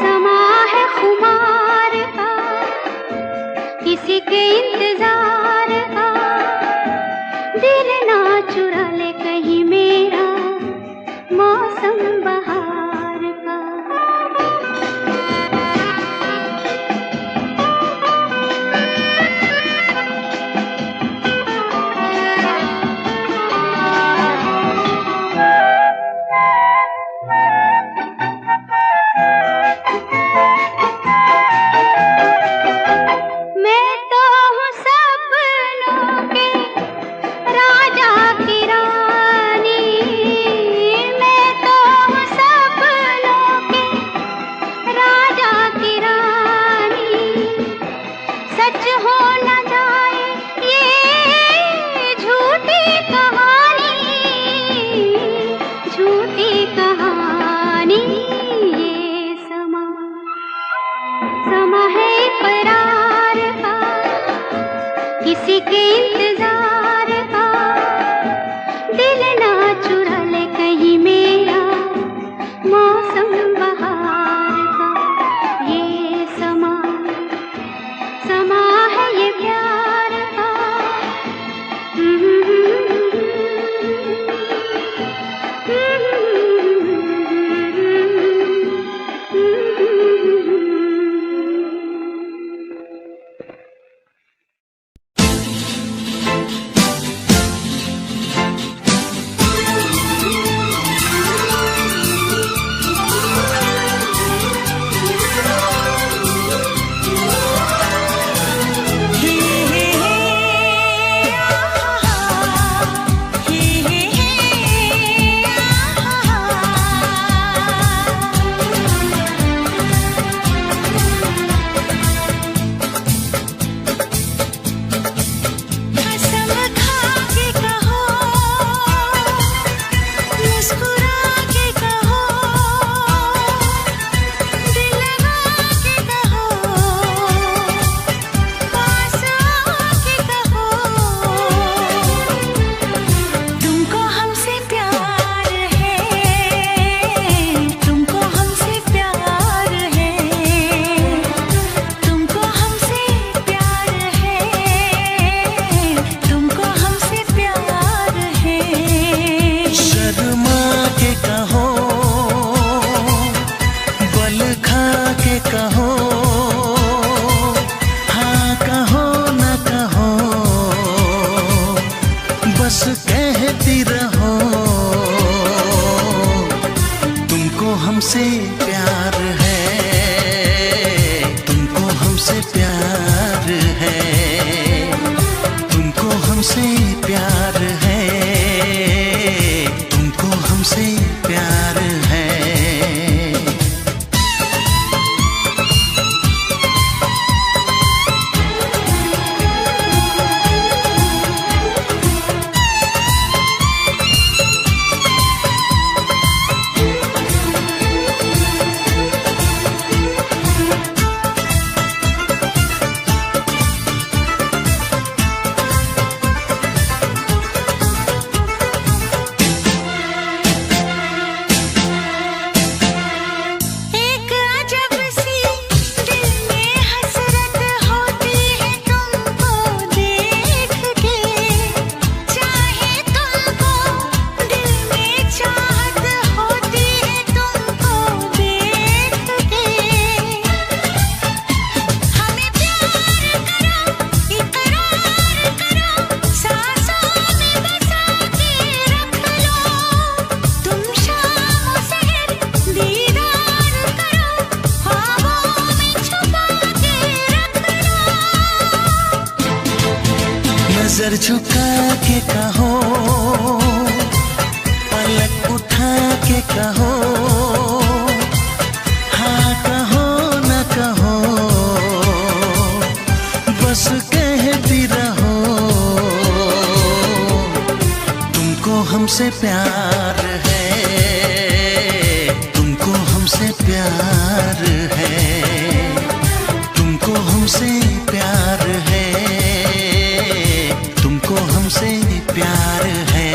समा है खुमार का, किसी के इंतजार का, दिल ना चुरा ले कहीं मेरा मौसम बहार का। मैं तो हूँ सपनों के राजा की रानी, मैं तो तुमको हमसे प्यार है, तुमको हमसे प्यार है, तुमको हमसे प्यार है, तुमको हमसे प्यार है। एक अजब सी दिल में हसरत होती है तुमको देख के, चाहे तुमको दिल में चाहत होती है तुमको देख के। हमें प्यार करो, इकरार करो, सांसों में बसा के रख लो, तुम शाम सहर दीदार करो, ख्वाबों में छुपा के रख लो। नजर झुका के कहो, पलक उठा के कहो, हाँ कहो न कहो, बस कहती रहो। तुमको हमसे प्यार है, तुमको हमसे प्यार है, तुमको हमसे प्यार है, तुमको हमसे प्यार है।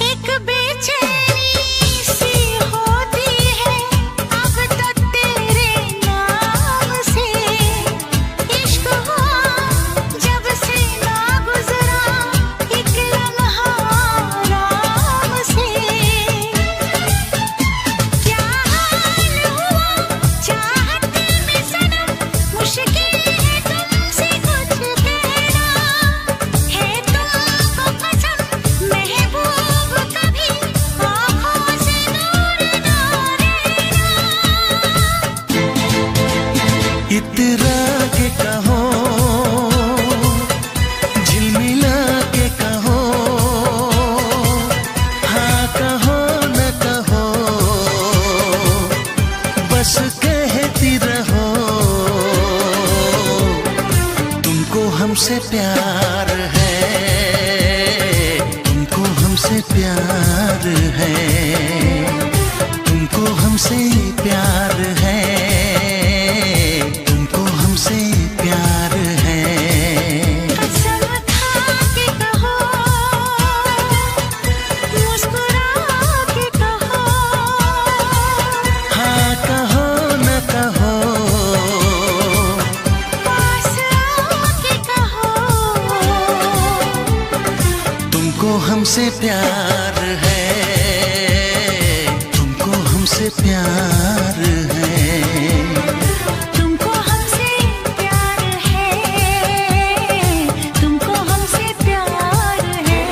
एक बेचैनी सी होती है अब तो तेरे नाम से, इश्क हुआ जब से ना गुजरा एक लम्हा आराम से। क्या हाल हुआ चाहत में सनम, मुश्किल है तुमसे कुछ कहना, है तुमको कसम महबूब कभी आँखों से दूर ना रहना। इतरा के कहो, झिलमिला के कहो, हाँ कहो न कहो, बस कहती रहो। तुमको हमसे प्यार है, तुमको हमसे प्यार है, तुमको हमसे प्यार है, तुमको हमसे प्यार है। कसम खा के कहो, मुस्कुरा के कहो, हाँ कहो न कहो, पास आके कहो। तुमको हमसे प्यार है, तुमको हमसे प्यार है। तुमको हमसे प्यार है, तुमको हमसे प्यार है।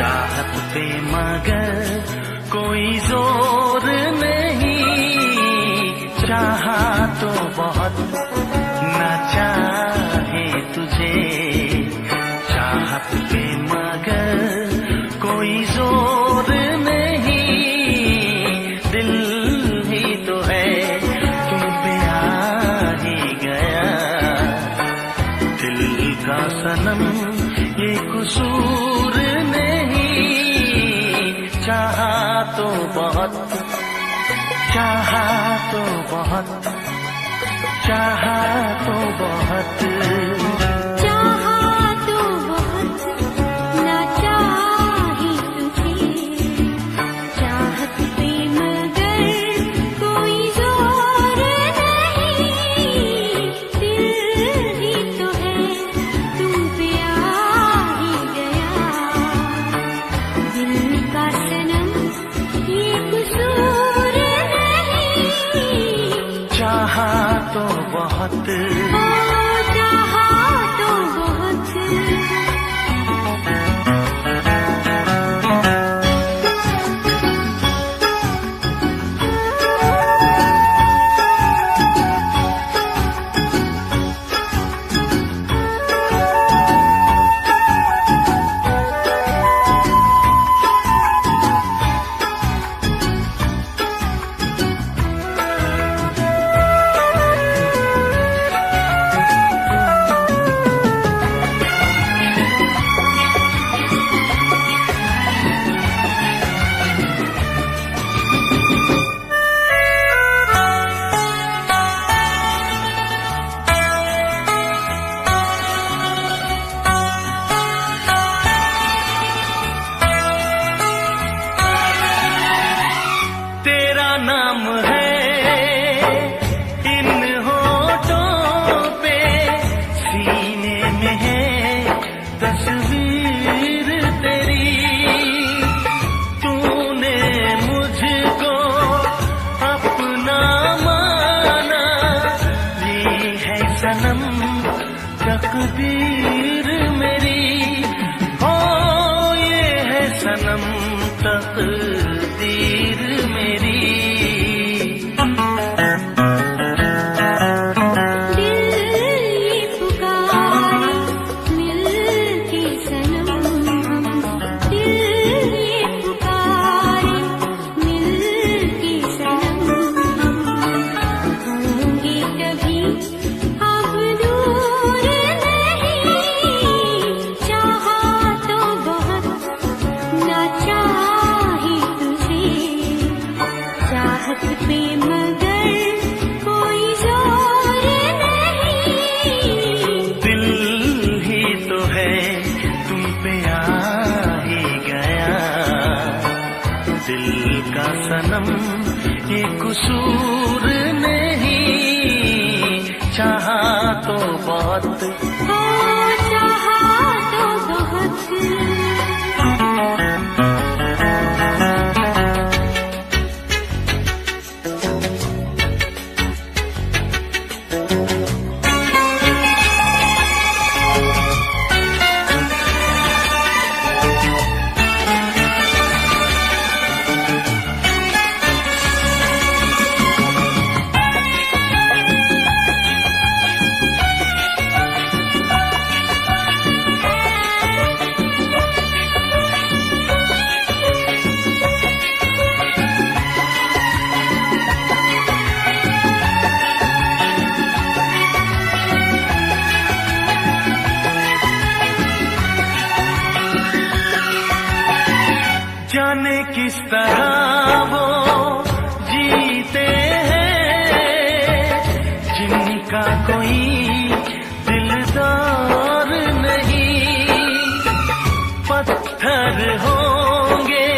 चाहत पे मगर कोई जोर नहीं, चाहा तो बहुत ना चाहे तुझे। चाहत पे मगर कोई जोर नहीं, दिल ही तो है तुम पे आ ही गया। दिल का सनम ये कसूर नहीं, चाहा तो बहुत, चाहा तो बहुत, चाहा तो बहुत, चाहा तो बहुत ना चाहे तुझे। चाहत पे मगर कोई जोर नहीं, दिल ही तो है तुम पे आ ही गया। दिल का सनम ये कसूर नहीं, चाहा तो बहुत, ओ चाहा तो बहुत। तेरा नाम है इन होठों पे, सीने में है तस्वीर तेरी। तूने मुझको अपना माना, ये है सनम तकदीर मेरी। हो ये है सनम तकदीर मेरी। दिल ये पुकारे मिलके सनम हम, दिल ये पुकारे मिलके सनम हम। होंगे कभी अब दूर नहीं, चाहा तो बहुत ना चाहे तुझे। चाहत पे मगर कोई जोर नहीं, दिल ही तो है तुम पे आ ही गया। दिल का सनम ये कसूर नहीं, चाहा तो बहुत, ओ चाहा तो बहुत। जाने किस तरह वो जीते हैं, जिनका कोई दिलदार नहीं। पत्थर होंगे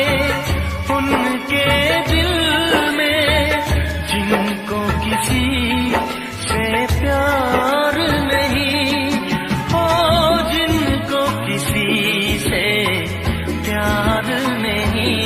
उनके दिल में, जिनको किसी से प्यार नहीं। ओ जिनको किसी से प्यार नहीं।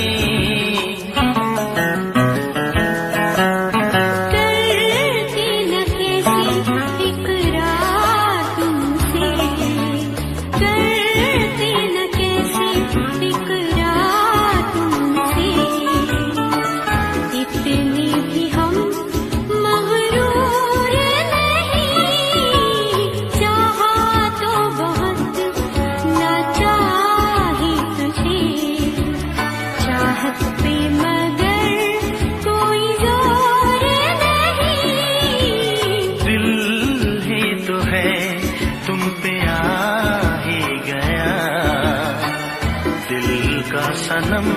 सनम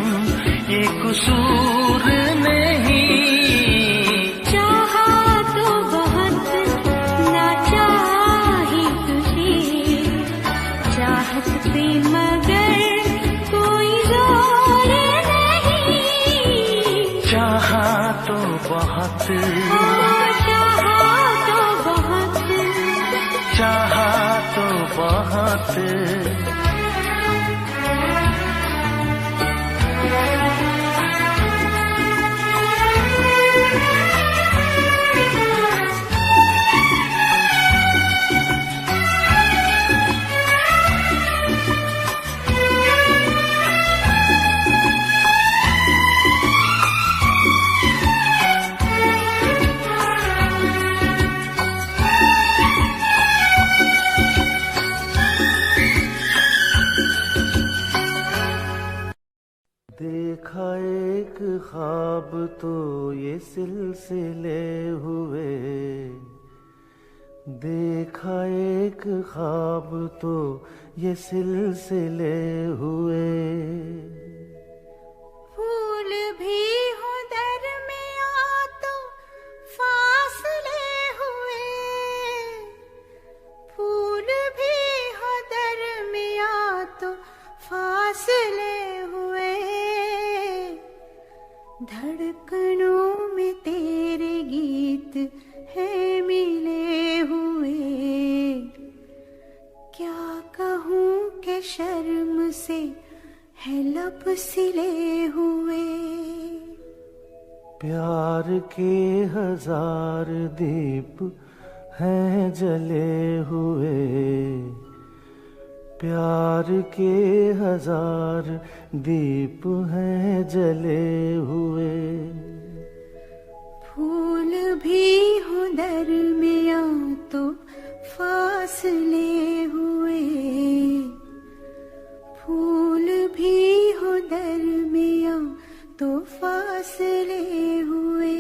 ये कसूर नहीं। चाहा तो बहुत ना चाही तुझे, चाहत पे मगर कोई जोर नहीं। चाहा तो बहुत, चाहा तो बहुत, चाहा तो बहुत। देखा एक ख्वाब तो ये सिलसिले हुए, देखा एक ख्वाब तो ये सिलसिले हुए। फूल भी हो दरमिया तो फासले हुए, फूल भी हो दरमिया तो फासले हुए। धड़कनों में तेरे गीत है मिले हुए। क्या कहूँ कि शर्म से है लब सिले हुए। प्यार के हजार दीप हैं जले हुए, प्यार के हजार दीप हैं जले हुए। फूल भी हो दरमिया तो फासले हुए, फूल भी हो दरमिया तो फासले हुए।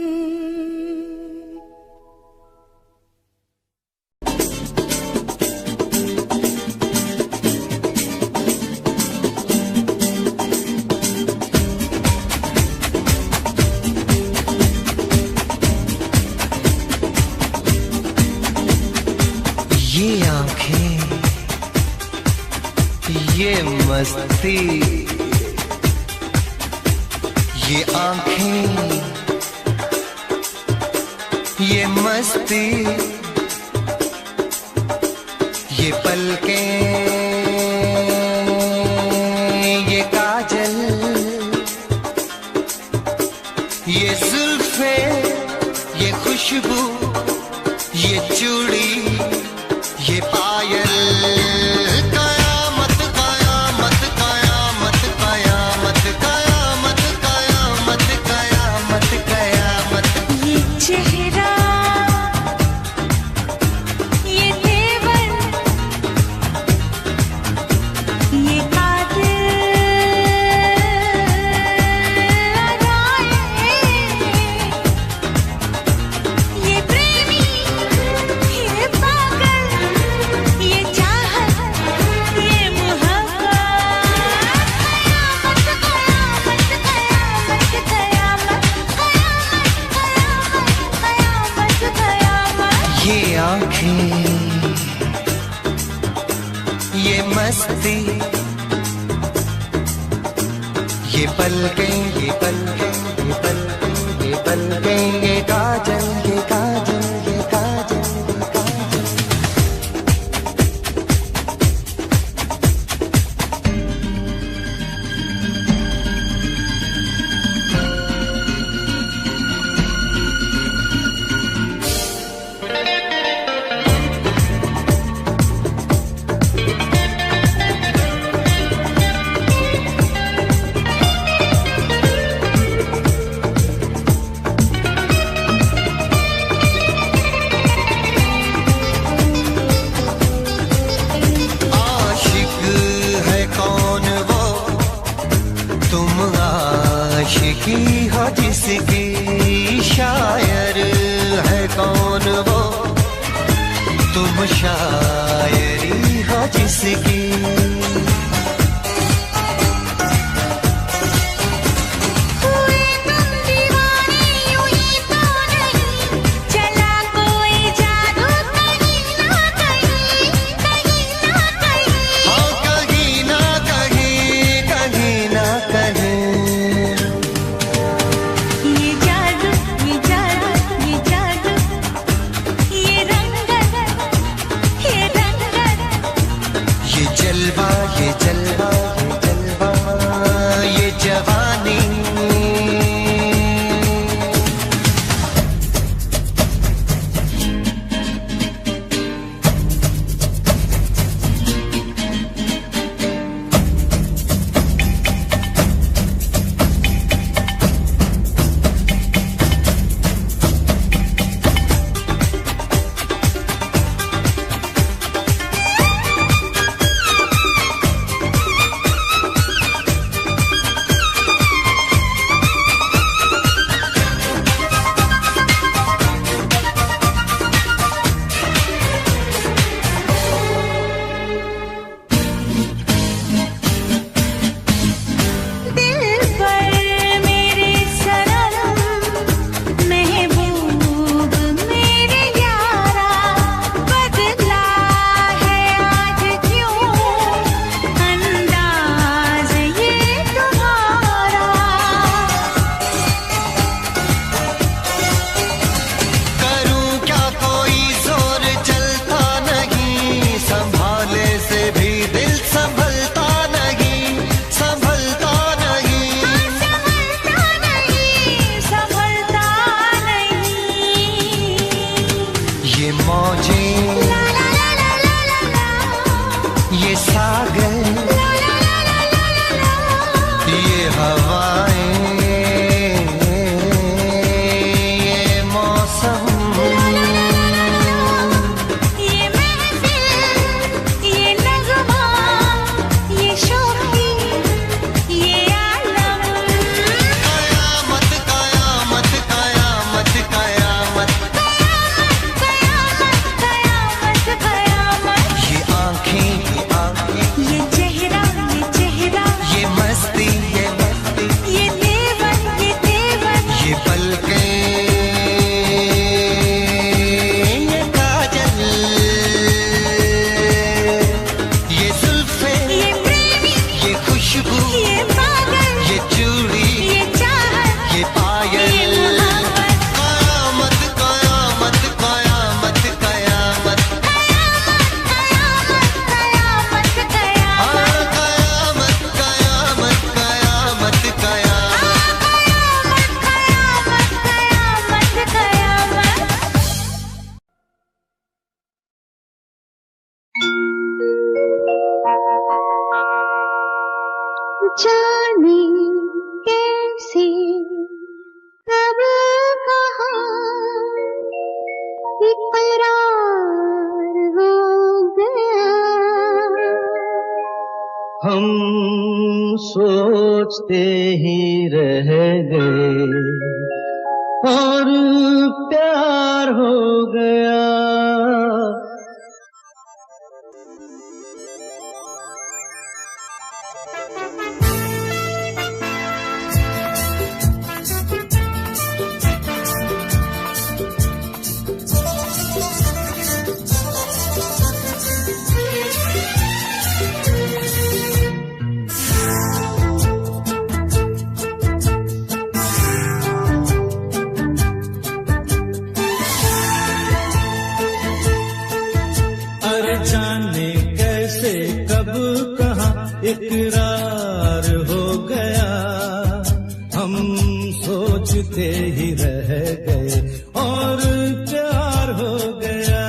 ये आंखें, ये मस्ती, ये आंखें, ये मस्ती, ये पलकें, ये काजल, ये जुल्फे, ये खुशबू, ये चूड़ी, ये पायल। कयामत कयामत कयामत कयामत कयामत कयामत कयामत कयामत। ये चेहरा, ये तेवर, ये ये प्रेमी, ये पागल, ये चाहत, ये मोहब्बत। कयामत कयामत कयामत कयामत कयामत कयामत। ये आंखें, ये मस्ती, ये पलकें, ये पलकें, ये पलकें, ये पलकें, ये काजल, ये काजल, ये काजल, ये काजल। आशिकी हो जिसकी, शायर है कौन वो, तुम शायरी हो जिसकी। हम सोचते ही रह गए और प्यार हो गया। जाने कैसे कब कहाँ इकरार हो गया, हम सोचते ही रह गए और प्यार हो गया।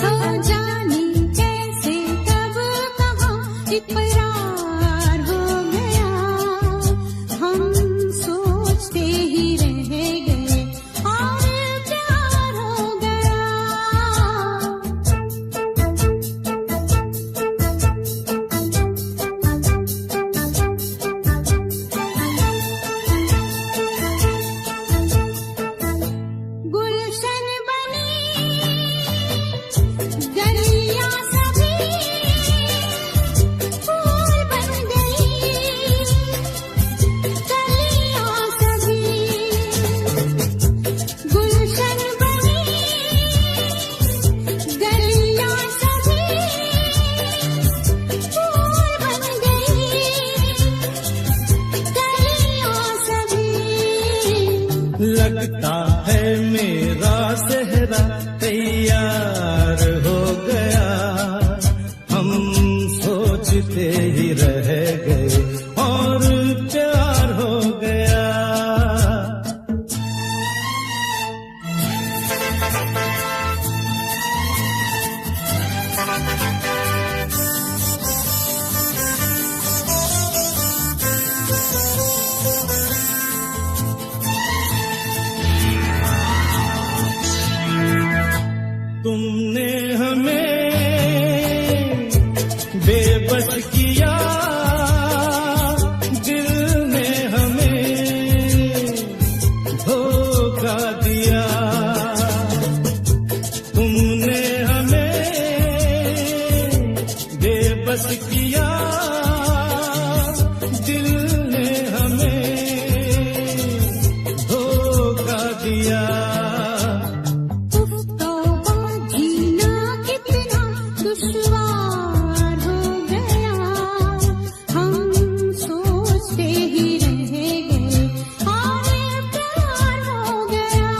हो जाने कैसे कब कहाँ इकरार हो गया, हम सोचते ही रह गए और लगता है मेरा सेहरा तैयार हो गया, हम सोचते ही रह गए और प्यार हो गया। तुमने हमें बेबस किया, दिल ने हमें धोखा दिया। तुमने हमें बेबस किया, दिल ने हमें धोखा दिया। दुश्वार हो गया, हम सोचते ही रह गए और प्यार हो गया।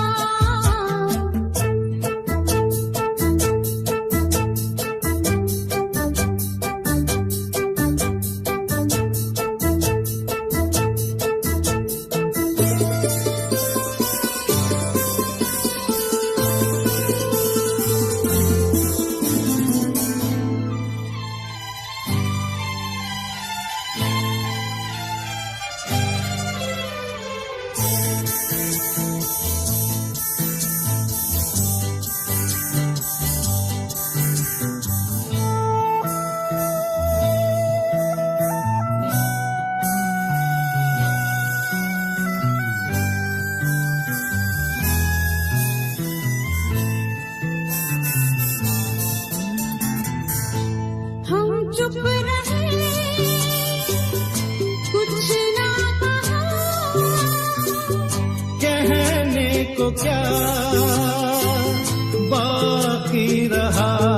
हम चुप रहे, कुछ ना कहा, कहने को क्या बाकी रहा।